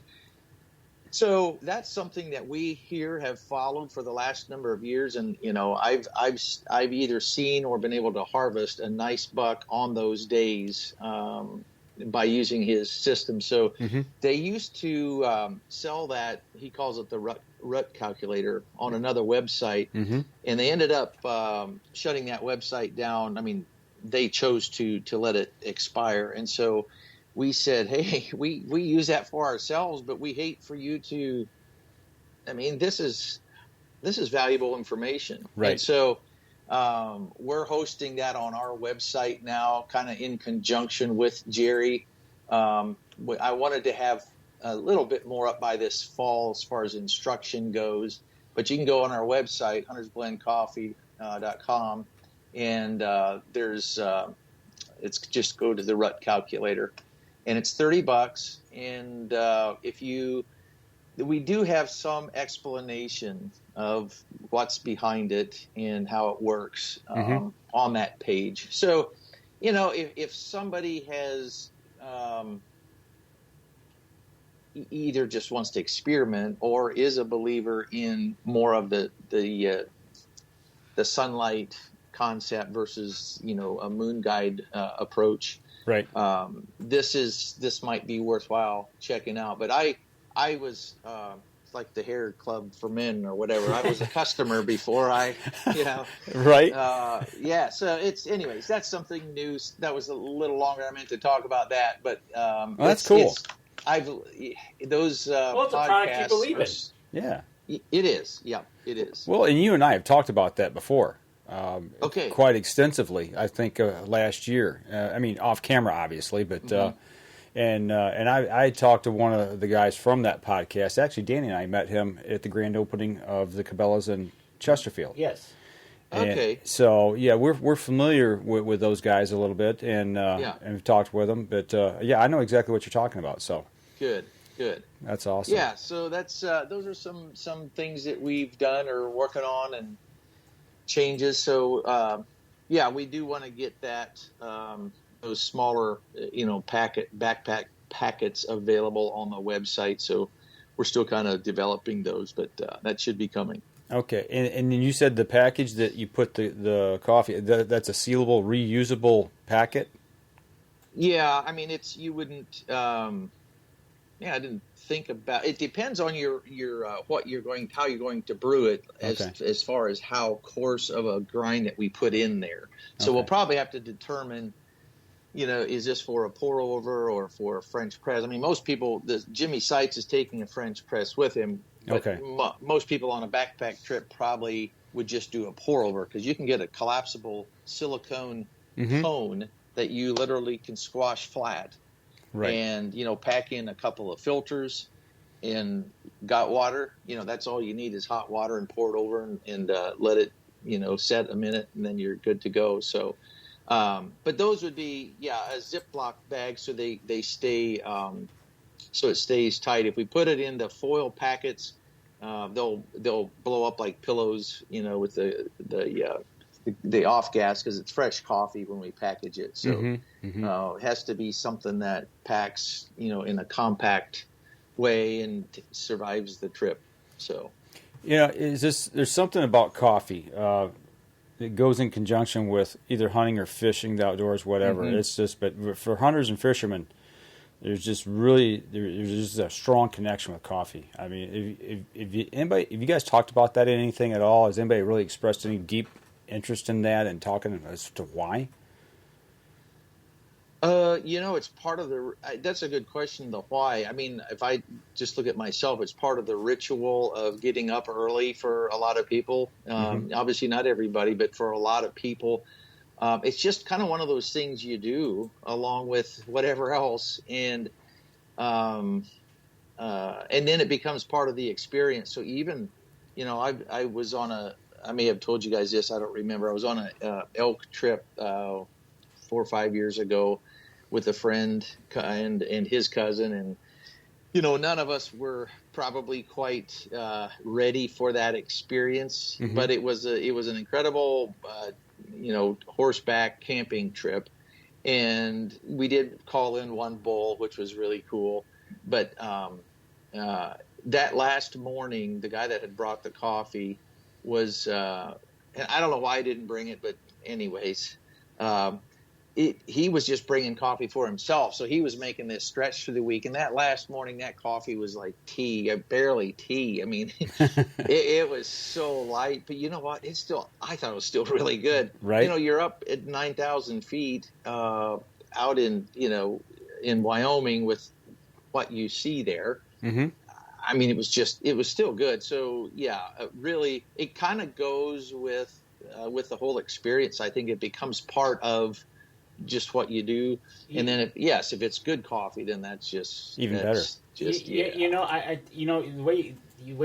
so that's something that we here have followed for the last number of years. And I've either seen or been able to harvest a nice buck on those days by using his system. So they used to sell that. He calls it the rut calculator on another website, and they ended up shutting that website down. I mean, they chose to let it expire, and so we said, hey, we use that for ourselves, but we hate for you to. I mean, this is valuable information, right? And so we're hosting that on our website now, kind of in conjunction with Jerry. I wanted to have a little bit more up by this fall as far as instruction goes, but you can go on our website, huntersblendcoffee.com, and it's just go to the rut calculator, and it's $30. And we do have some explanation of what's behind it and how it works on that page. So, if somebody has either just wants to experiment or is a believer in more of the sunlight concept versus a moon guide approach, right? This might be worthwhile checking out. But I was like the hair club for men or whatever. I was a customer before I, right? So anyways, that's something new. That was a little longer. I meant to talk about that, but that's cool. Those well, it's a product you believe in. Yeah, it is. Yeah, it is. Well, and you and I have talked about that before. Okay. Quite extensively, I think last year. I mean, off camera, obviously, but and I talked to one of the guys from that podcast. Actually, Danny and I met him at the grand opening of the Cabela's in Chesterfield. Yes. Okay. And so yeah, we're familiar with those guys a little bit, and we've talked with them. But I know exactly what you're talking about. So good. That's awesome. Yeah. So that's those are some things that we've done or working on and changes. So we do want to get that those smaller backpack packets available on the website. So we're still kind of developing those, but that should be coming. Okay, and then you said the package that you put the coffee, that's a sealable, reusable packet? Yeah, I mean, you wouldn't, I didn't think about it. Depends on your how you're going to brew it as far as how coarse of a grind that we put in there. So we'll probably have to determine, is this for a pour over or for a French press? I mean, most people, Jimmy Seitz is taking a French press with him. But most people on a backpack trip probably would just do a pour over, because you can get a collapsible silicone cone that you literally can squash flat. Right. And, pack in a couple of filters and got water. That's all you need is hot water, and pour it over and let it, set a minute, and then you're good to go. So, but those would be, a Ziploc bag, so they stay, so it stays tight. If we put it in the foil packets, they'll blow up like pillows, with the off gas, because it's fresh coffee when we package it. So it has to be something that packs, in a compact way and survives the trip. So, there's something about coffee that goes in conjunction with either hunting or fishing, the outdoors, whatever. It's just, but for hunters and fishermen, there's just a strong connection with coffee. I mean, if you guys talked about that in anything at all? Has anybody really expressed any deep interest in that and talking as to why? It's part of that's a good question, the why. I mean, if I just look at myself, it's part of the ritual of getting up early for a lot of people. Obviously not everybody, but for a lot of people, it's just kind of one of those things you do along with whatever else. And then it becomes part of the experience. So even, I was on I may have told you guys this, I don't remember. I was on a elk trip 4 or 5 years ago with a friend and his cousin, and none of us were probably quite ready for that experience, but it was an incredible horseback camping trip, and we did call in one bull, which was really cool. But that last morning, the guy that had brought the coffee was, and I don't know why I didn't bring it, but anyways, he was just bringing coffee for himself. So he was making this stretch through the week. And that last morning, that coffee was like tea, barely tea. I mean, it was so light, but you know what? I thought it was still really good. Right. You're up at 9,000 feet, out in Wyoming with what you see there. I mean, it was still good. So really, it kind of goes with the whole experience. I think it becomes part of just what you do. And then if it's good coffee, then that's just even better. The way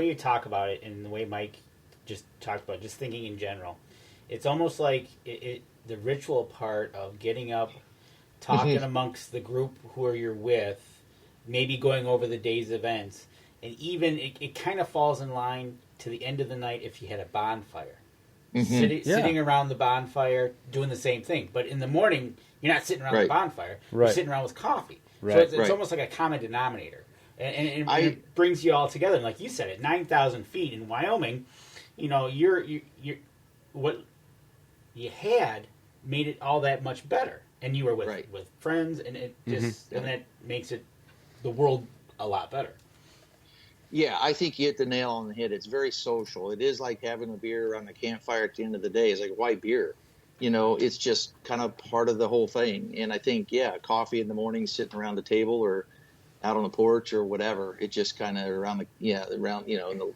you talk about it, and the way Mike just talked about it, just thinking in general, it's almost like the ritual part of getting up, talking amongst the group who you're with, maybe going over the day's events. And even it kind of falls in line to the end of the night if you had a bonfire. Sitting around the bonfire doing the same thing. But in the morning, you're not sitting around the bonfire. You're sitting around with coffee. So it's almost like a common denominator. And it brings you all together. And like you said, at 9,000 feet in Wyoming, you're what you had made it all that much better. And you were with friends, and it just and that makes it the world a lot better. Yeah, I think you hit the nail on the head. It's very social. It is like having a beer around the campfire at the end of the day. It's like, why beer? It's just kind of part of the whole thing. And I think, coffee in the morning, sitting around the table or out on the porch or whatever. It just kind of around in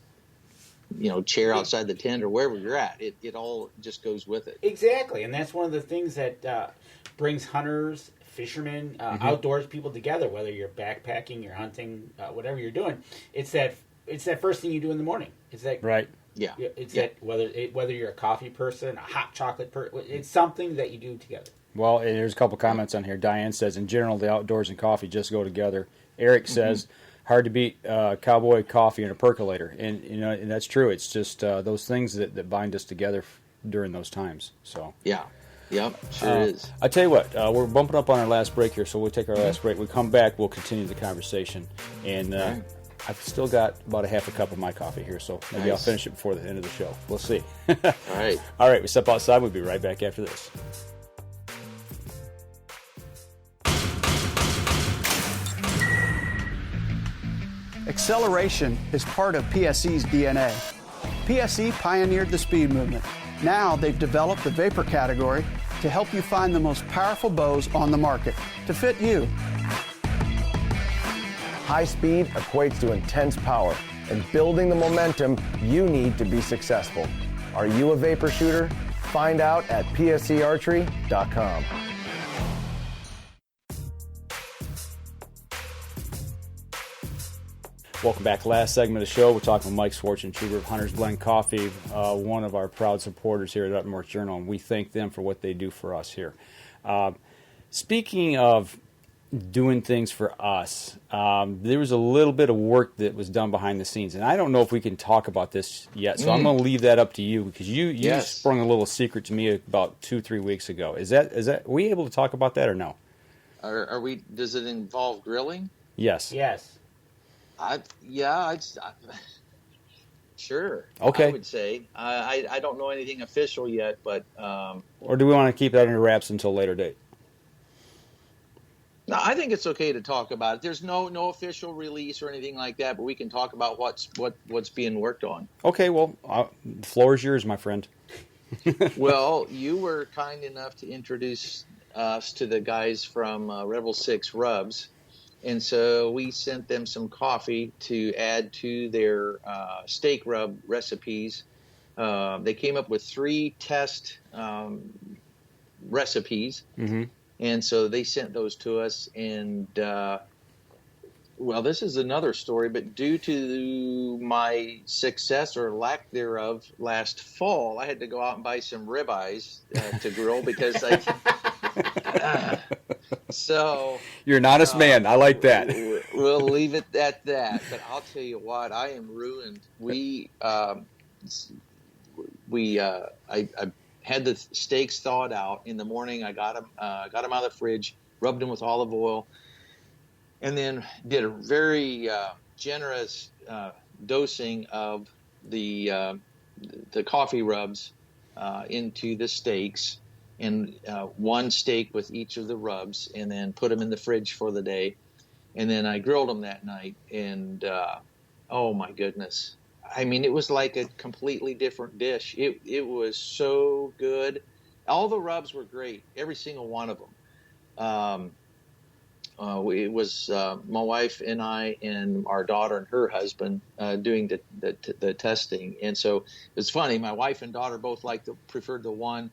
the chair outside the tent or wherever you're at. It all just goes with it. Exactly, and that's one of the things that brings hunters, fishermen, outdoors people together. Whether you're backpacking, you're hunting, whatever you're doing, it's that first thing you do in the morning. It's that Yeah. It's that whether you're a coffee person, a hot chocolate person, it's something that you do together. Well, and there's a couple comments on here. Diane says, in general, the outdoors and coffee just go together. Eric says, hard to beat cowboy coffee and a percolator. And and that's true. It's just those things that bind us together during those times. So yeah. Yep, sure is. I tell you what, we're bumping up on our last break here, so we'll take our last break. We come back, we'll continue the conversation. And I've still got about a half a cup of my coffee here, so maybe I'll finish it before the end of the show. We'll see. All right. All right, we step outside. We'll be right back after this. Acceleration is part of PSE's DNA. PSE pioneered the speed movement. Now they've developed the vapor category to help you find the most powerful bows on the market to fit you. High speed equates to intense power and building the momentum you need to be successful. Are you a vapor shooter? Find out at psearchery.com. Welcome back. Last segment of the show, we're talking with Mike Schwartzentruber of Hunter's Blend Coffee, one of our proud supporters here at Up North Journal, and we thank them for what they do for us here. Speaking of doing things for us, there was a little bit of work that was done behind the scenes, and I don't know if we can talk about this yet, so I'm going to leave that up to you, because you sprung a little secret to me about 2-3 weeks ago. Is that are we able to talk about that or no? Are we? Does it involve grilling? Yes. Yes. Sure. Okay. I would say I don't know anything official yet, but or do we want to keep that under wraps until a later date? No, I think it's okay to talk about it. There's no official release or anything like that, but we can talk about what's being worked on. Okay. Well, the floor is yours, my friend. Well, you were kind enough to introduce us to the guys from Rebel 6 Rubs. And so we sent them some coffee to add to their steak rub recipes. They came up with 3 test recipes. Mm-hmm. And so they sent those to us. And, well, this is another story, but due to my success or lack thereof last fall, I had to go out and buy some ribeyes to grill because so you're an honest man. I like that. We'll leave it at that. But I'll tell you what, I am ruined. I had the steaks thawed out in the morning. I got them out of the fridge, rubbed them with olive oil, and then did a very generous dosing of the coffee rubs into the steaks. And 1 steak with each of the rubs, and then put them in the fridge for the day. And then I grilled them that night, and oh my goodness. I mean, it was like a completely different dish. It was so good. All the rubs were great, every single one of them. It was my wife and I and our daughter and her husband doing the testing. And so it's funny, my wife and daughter both preferred the one.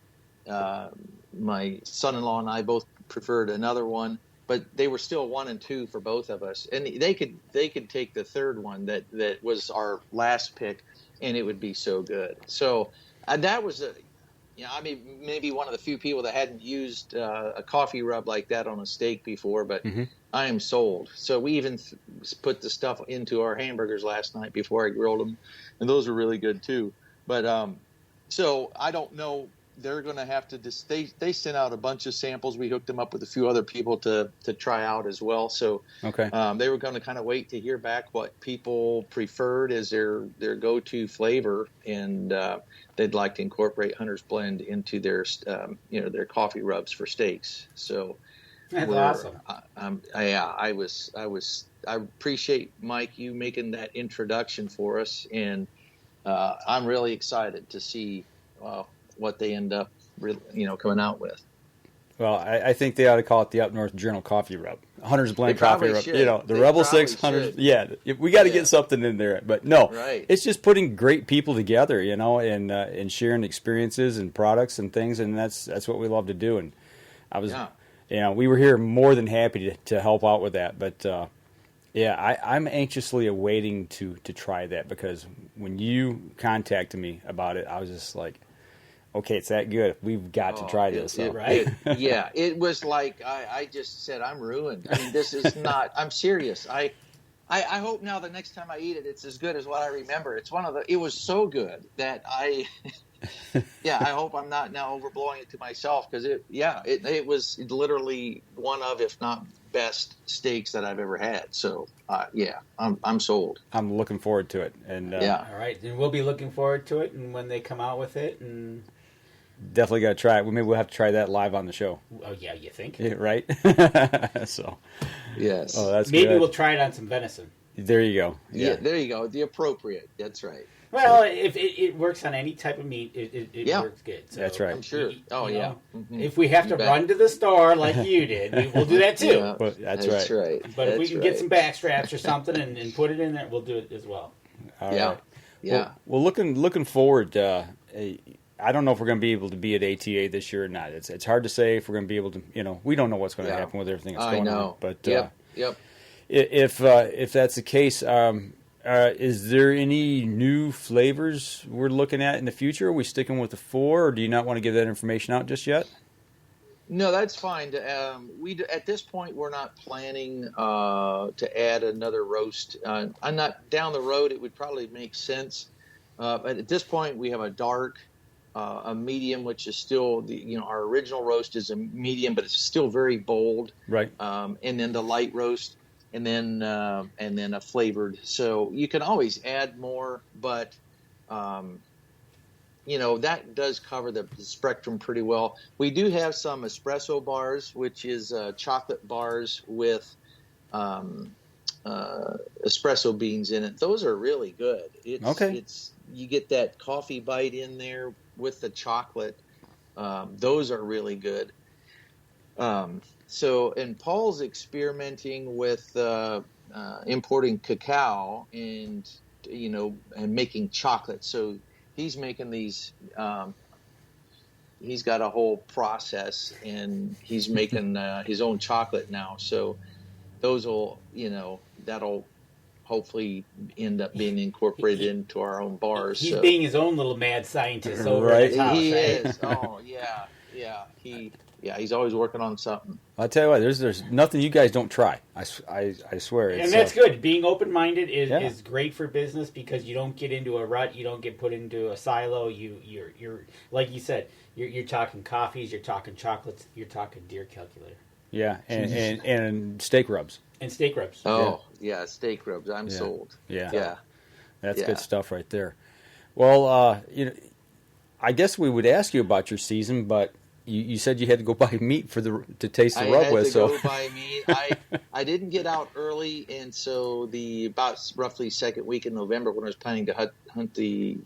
My son-in-law and I both preferred another one, but they were still 1 and 2 for both of us. And they could take the third one that was our last pick, and it would be so good. So that was maybe one of the few people that hadn't used a coffee rub like that on a steak before, but I am sold. So we even put the stuff into our hamburgers last night before I grilled them, and those were really good too. But so I don't know. They're going to have to they sent out a bunch of samples. We hooked them up with a few other people to try out as well. So okay. They were going to kind of wait to hear back what people preferred as their go-to flavor, and they'd like to incorporate Hunter's Blend into their their coffee rubs for steaks. So that's awesome. I appreciate Mike you making that introduction for us, and I'm really excited to see what they end up, coming out with. Well, I think they ought to call it the Up North Journal Coffee Rub, Hunter's Blend They Coffee probably Rub. should. The They Rebel probably 6 Hunters. should. Yeah, we got to get something in there. But no, Right. It's just putting great people together, and sharing experiences and products and things, and that's what we love to do. And I was, we were here more than happy to help out with that. But I'm anxiously awaiting to try that, because when you contacted me about it, I was just like, okay, it's that good. We've got to try this. Right? It was like I just said, I'm ruined. I mean, this is not. I'm serious. I hope now the next time I eat it, it's as good as what I remember. It was so good that I hope I'm not now overblowing it to myself, because it was literally one of, if not best, steaks that I've ever had. So I'm sold. I'm looking forward to it. And all right, and we'll be looking forward to it, and when they come out with it, and definitely got to try it. Maybe we'll have to try that live on the show. Oh yeah, you think? Yeah, right? So yes. Oh, that's maybe good. we'll try it on some venison. There you go. Yeah, there you go. The appropriate. That's right. Well, if it works on any type of meat, it works good. So, that's right. I'm sure. If we have to run to the store like you did, we'll do that too. Yeah, Well, that's right. But if we can get some back straps or something and put it in there, we'll do it as well. All Yeah. right. Yeah. Well, looking forward. I don't know if we're going to be able to be at ATA this year or not. It's hard to say if we're going to be able to. We don't know what's going to happen with everything that's going on. But yep. If that's the case, is there any new flavors we're looking at in the future? Are we sticking with the 4, or do you not want to give that information out just yet? No, that's fine. We at this point we're not planning to add another roast. I'm not down the road. It would probably make sense, but at this point we have a dark, a medium, which is still our original roast is a medium, but it's still very bold. Right. And then the light roast, and then a flavored. So you can always add more, but that does cover the spectrum pretty well. We do have some espresso bars, which is chocolate bars with espresso beans in it. Those are really good. You get that coffee bite in there with the chocolate. Those are really good. And Paul's experimenting with importing cacao and making chocolate. So he's making these. He's got a whole process, and he's making his own chocolate now. So those will, that'll hopefully end up being incorporated into our own bars. He's being his own little mad scientist over right. at his house. He right? is. Oh yeah. He's always working on something. I'll tell you what, there's nothing you guys don't try. I swear. And that's good. Being open-minded is great for business because you don't get into a rut. You don't get put into a silo. You're like you said, you're talking coffees, you're talking chocolates, you're talking deer calculator. Yeah, and steak rubs. And steak rubs. Oh, yeah, steak rubs. I'm sold. Yeah. That's good stuff right there. Well, I guess we would ask you about your season, but you said you had to go buy meat to taste the rub with. I had to go buy meat. I didn't get out early, and so about roughly second week in November when I was planning to hunt the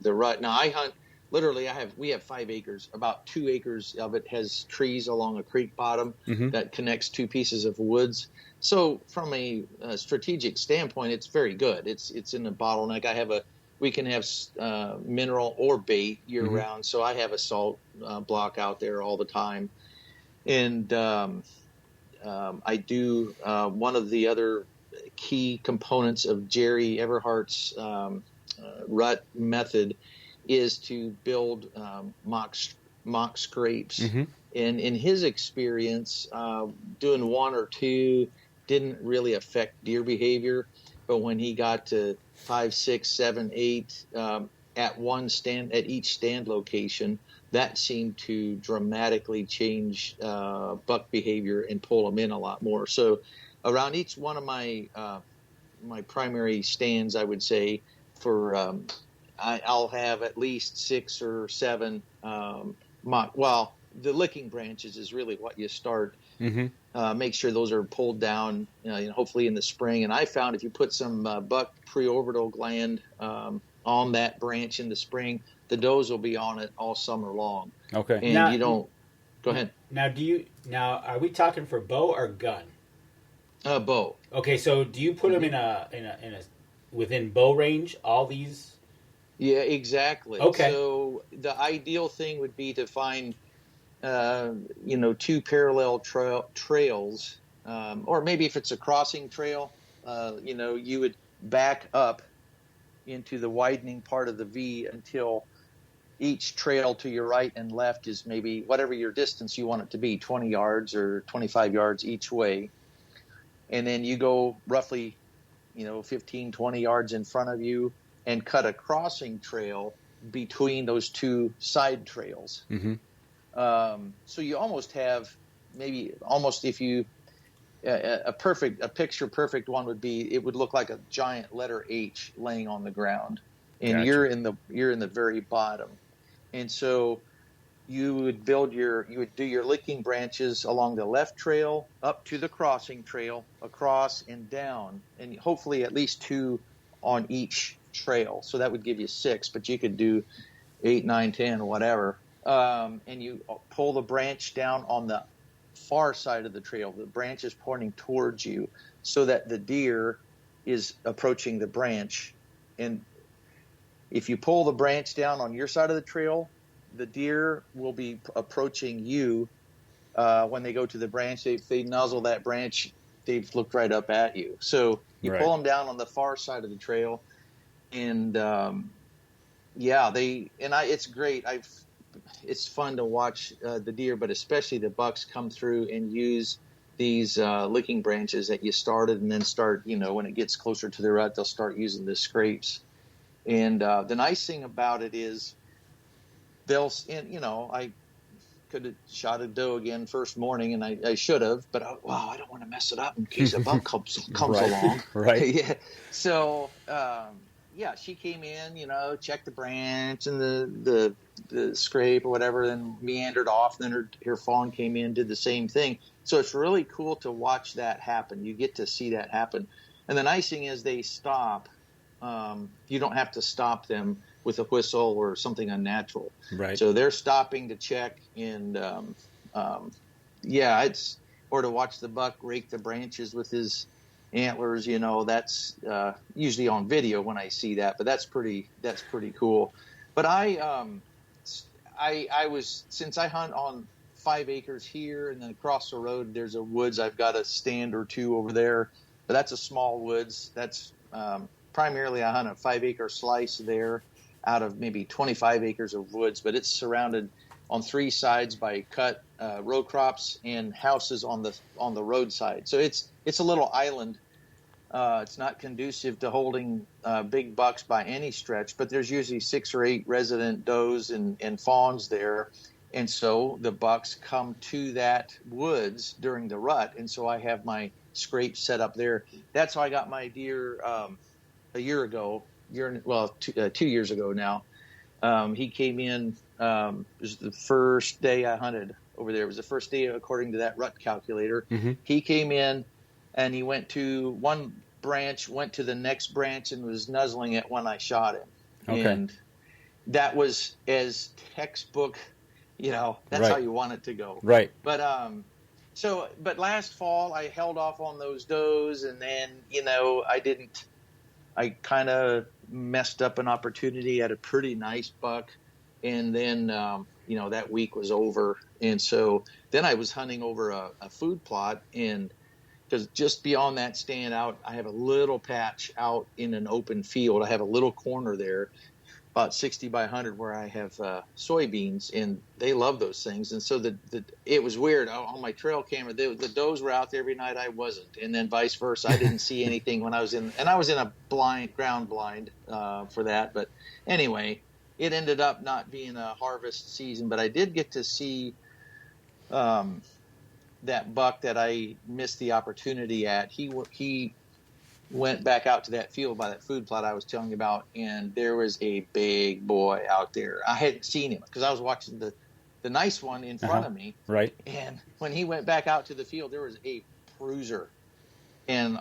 rut. Now I hunt. Literally, we have 5 acres. About 2 acres of it has trees along a creek bottom that connects 2 pieces of woods. So, from a strategic standpoint, it's very good. It's in a bottleneck. We can have mineral or bait year round. So I have a salt block out there all the time, and I do one of the other key components of Jerry Everhart's rut method is to build mock scrapes. And in his experience, doing 1 or 2 didn't really affect deer behavior. But when he got to 5, 6, 7, 8 at each stand location, that seemed to dramatically change buck behavior and pull them in a lot more. So around each one of my primary stands, I would say for I'll have at least 6 or 7 the licking branches is really what you start. Make sure those are pulled down, hopefully in the spring. And I found if you put some buck preorbital gland on that branch in the spring, the does will be on it all summer long. Okay. And you don't. Go ahead. Now, are we talking for bow or gun? Bow. Okay, so do you put them in a within bow range? All these. Yeah, exactly. Okay. So the ideal thing would be to find, 2 parallel trails, or maybe if it's a crossing trail, you would back up into the widening part of the V until each trail to your right and left is maybe whatever your distance you want it to be, 20 yards or 25 yards each way. And then you go roughly, 15, 20 yards in front of you and cut a crossing trail between those 2 side trails. So you almost have if you a picture perfect one would be, it would look like a giant letter H laying on the ground, and you're in the very bottom. And so you would do your licking branches along the left trail up to the crossing trail, across and down, and hopefully at least 2 on each trail. So that would give you 6, but you could do 8, 9, 10, whatever. And you pull the branch down on the far side of the trail. The branch is pointing towards you so that the deer is approaching the branch. And if you pull the branch down on your side of the trail, the deer will be approaching you when they go to the branch. If they nuzzle that branch, they've looked right up at you. So you pull them down on the far side of the trail, and it's great. It's fun to watch the deer, but especially the bucks come through and use these licking branches that you started, and then start, when it gets closer to the rut, they'll start using the scrapes. And the nice thing about it is I could have shot a doe again first morning, and I should have, but I don't want to mess it up in case a buck comes along. Right. Yeah. So, she came in, checked the branch and the scrape or whatever, then meandered off. Then her fawn came in, did the same thing. So it's really cool to watch that happen. You get to see that happen. And the nice thing is they stop. You don't have to stop them with a whistle or something unnatural. Right. So they're stopping to check, and or to watch the buck rake the branches with his antlers. That's usually on video when I see that, but that's pretty cool. But I was, since I hunt on 5 acres here, and then across the road there's a woods. I've got a stand or 2 over there, but that's a small woods. That's primarily I hunt a 5-acre slice there out of maybe 25 acres of woods, but it's surrounded on 3 sides by cut row crops and houses on the roadside. So it's a little island. It's not conducive to holding big bucks by any stretch, but there's usually 6 or 8 resident does and fawns there. And so the bucks come to that woods during the rut. And so I have my scrape set up there. That's how I got my deer a year ago. 2 years ago now. He came in, it was the first day I hunted over there. It was the first day according to that rut calculator. Mm-hmm. He came in and he went to one branch, went to the next branch, and was nuzzling it when I shot him. Okay. And that was as textbook, that's how you want it to go. Right. But but last fall I held off on those does, and then, I kind of messed up an opportunity at a pretty nice buck. And then, that week was over. And so then I was hunting over a food plot, and because just beyond that stand out, I have a little patch out in an open field. I have a little corner there, about 60 by 100, where I have soybeans, and they love those things. And so it was weird. On my trail camera, the does were out there every night. I wasn't, and then vice versa. I didn't see anything when I was in, and I was in a ground blind for that. But anyway, it ended up not being a harvest season. But I did get to see that buck that I missed the opportunity at. He went back out to that field by that food plot I was telling you about, and there was a big boy out there. I hadn't seen him because I was watching the nice one in front of me. Right. And when he went back out to the field, there was a bruiser. And,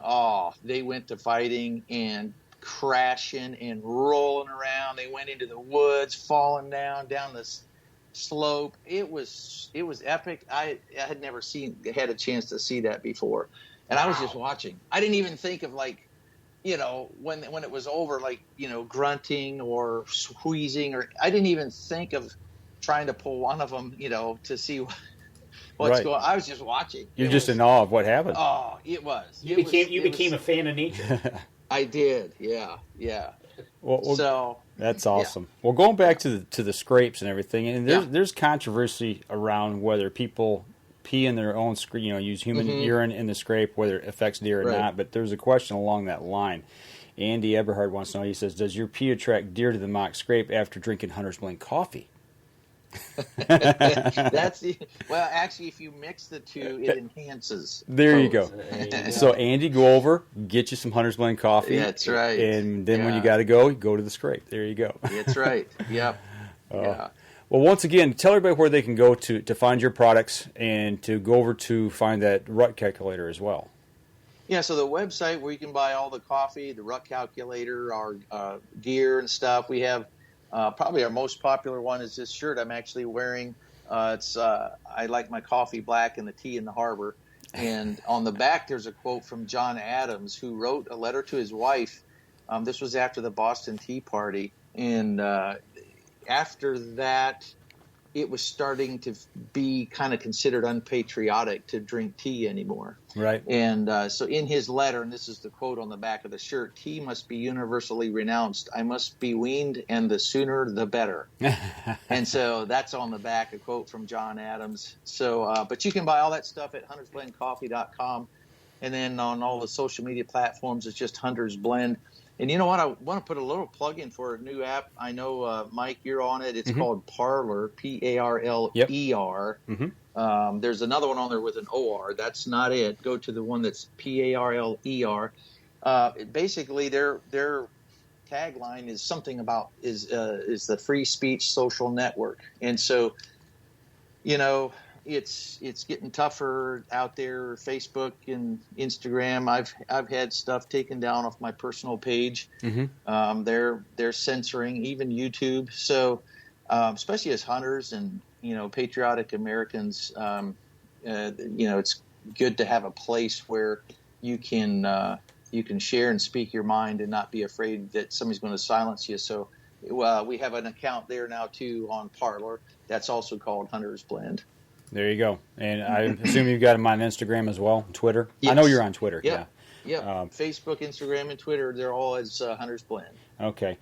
they went to fighting and crashing and rolling around. They went into the woods, falling down the slope. It was epic. I had never had a chance to see that before. And I was just watching. I didn't even think of when it was over, grunting or squeezing, or I didn't even think of trying to pull one of them, to see what's going on. I was just watching. You're just in awe of what happened. Oh, it was. You became a fan of nature. I did. Yeah. Well, that's awesome. Yeah. Well, going back to the scrapes and everything, and there's controversy around whether people pee in their own use human urine in the scrape, whether it affects deer or not. But there's a question along that line. Andy Eberhard wants to know, he says, does your pee attract deer to the mock scrape after drinking Hunter's Blend coffee? Actually, if you mix the two, it enhances. There you go. So Andy, go over, get you some Hunter's Blend coffee. That's right. And then when you got to go to the scrape. There you go. That's right. Yep. Yeah. Well, once again, tell everybody where they can go to find your products and to go over to find that rut calculator as well. Yeah, so the website where you can buy all the coffee, the rut calculator, our gear and stuff. We have probably our most popular one is this shirt I'm actually wearing. It's I like my coffee black and the tea in the harbor. And on the back, there's a quote from John Adams, who wrote a letter to his wife. This was after the Boston Tea Party. And after that, it was starting to be kind of considered unpatriotic to drink tea anymore. Right. And so in his letter, and this is the quote on the back of the shirt, tea must be universally renounced. I must be weaned, and the sooner the better. And so that's on the back, a quote from John Adams. So, but you can buy all that stuff at huntersblendcoffee.com. And then on all the social media platforms, it's just Hunter's Blend. And you know what? I want to put a little plug in for a new app. I know, Mike, you're on it. It's called Parler, Parler. Yep. There's another one on there with an OR. That's not it. Go to the one that's Parler. Basically, their tagline is something about is the free speech social network. And so, you know, it's getting tougher out there. Facebook and Instagram. I've had stuff taken down off my personal page. They're censoring even YouTube. So especially as hunters and patriotic Americans, it's good to have a place where you can share and speak your mind and not be afraid that somebody's going to silence you. So we have an account there now too on Parler. That's also called Hunter's Blend. There you go. And I assume you've got them on Instagram as well, Twitter? Yes. I know you're on Twitter. Yep. Yeah. Facebook, Instagram, and Twitter, they're all as Hunter's Blend. Okay.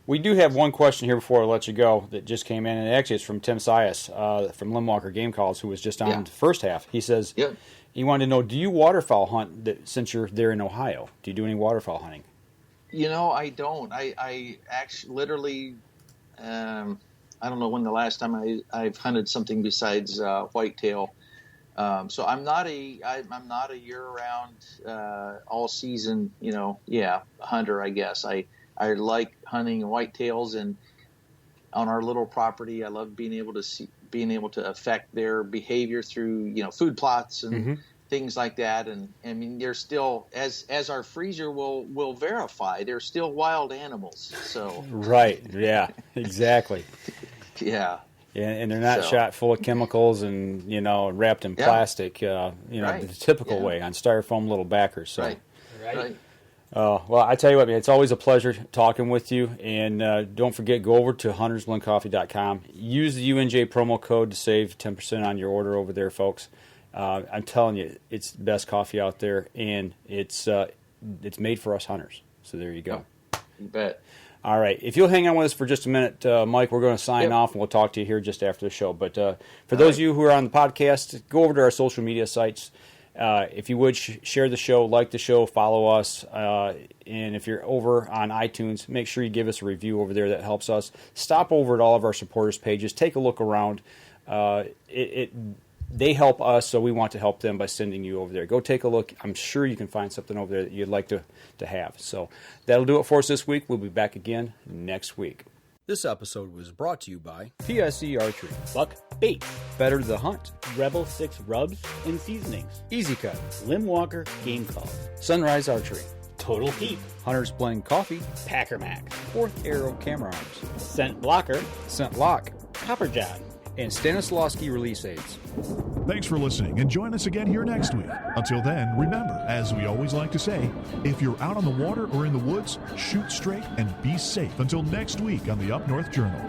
We do have one question here before I let you go that just came in, and actually it's from Tim Sias from Limwalker Game Calls, who was just on the first half. He says he wanted to know, do you waterfowl hunt since you're there in Ohio? Do you do any waterfowl hunting? I don't. I actually literally... I don't know when the last time I've hunted something besides whitetail. So I'm not a year-round, all-season, hunter. I guess I like hunting whitetails, and on our little property, I love being able to affect their behavior through food plots and things like that. And I mean, they're still, as our freezer will verify, they're still wild animals. So right, yeah, exactly. Yeah. Yeah, and they're not shot full of chemicals and wrapped in plastic, the typical way on styrofoam little backers. So. Right. Well, I tell you what, man, it's always a pleasure talking with you. And don't forget, go over to huntersblendcoffee.com. Use the UNJ promo code to save 10% on your order over there, folks. I'm telling you, it's the best coffee out there, and it's made for us hunters. So there you go. You bet. All right. If you'll hang on with us for just a minute, Mike, we're going to sign off, and we'll talk to you here just after the show. But for those of you who are on the podcast, go over to our social media sites. If you would, share the show, like the show, follow us. And if you're over on iTunes, make sure you give us a review over there. That helps us. Stop over at all of our supporters pages. Take a look around. They help us, so we want to help them by sending you over there. Go take a look. I'm sure you can find something over there that you'd like to have. So that'll do it for us this week. We'll be back again next week. This episode was brought to you by PSE Archery, Buck Bait, Better the Hunt, Rebel 6 Rubs and Seasonings, Easy Cut, Limwalker Game Calls, Sunrise Archery, Total Heat, Hunter's Blend Coffee, Packer Max, Fourth Arrow Camera Arms, Scent Blocker, Scent Lock, Copper John, and Stanislawski Release Aids. Thanks for listening, and join us again here next week. Until then, remember, as we always like to say, if you're out on the water or in the woods, shoot straight and be safe until next week on the Up North Journal.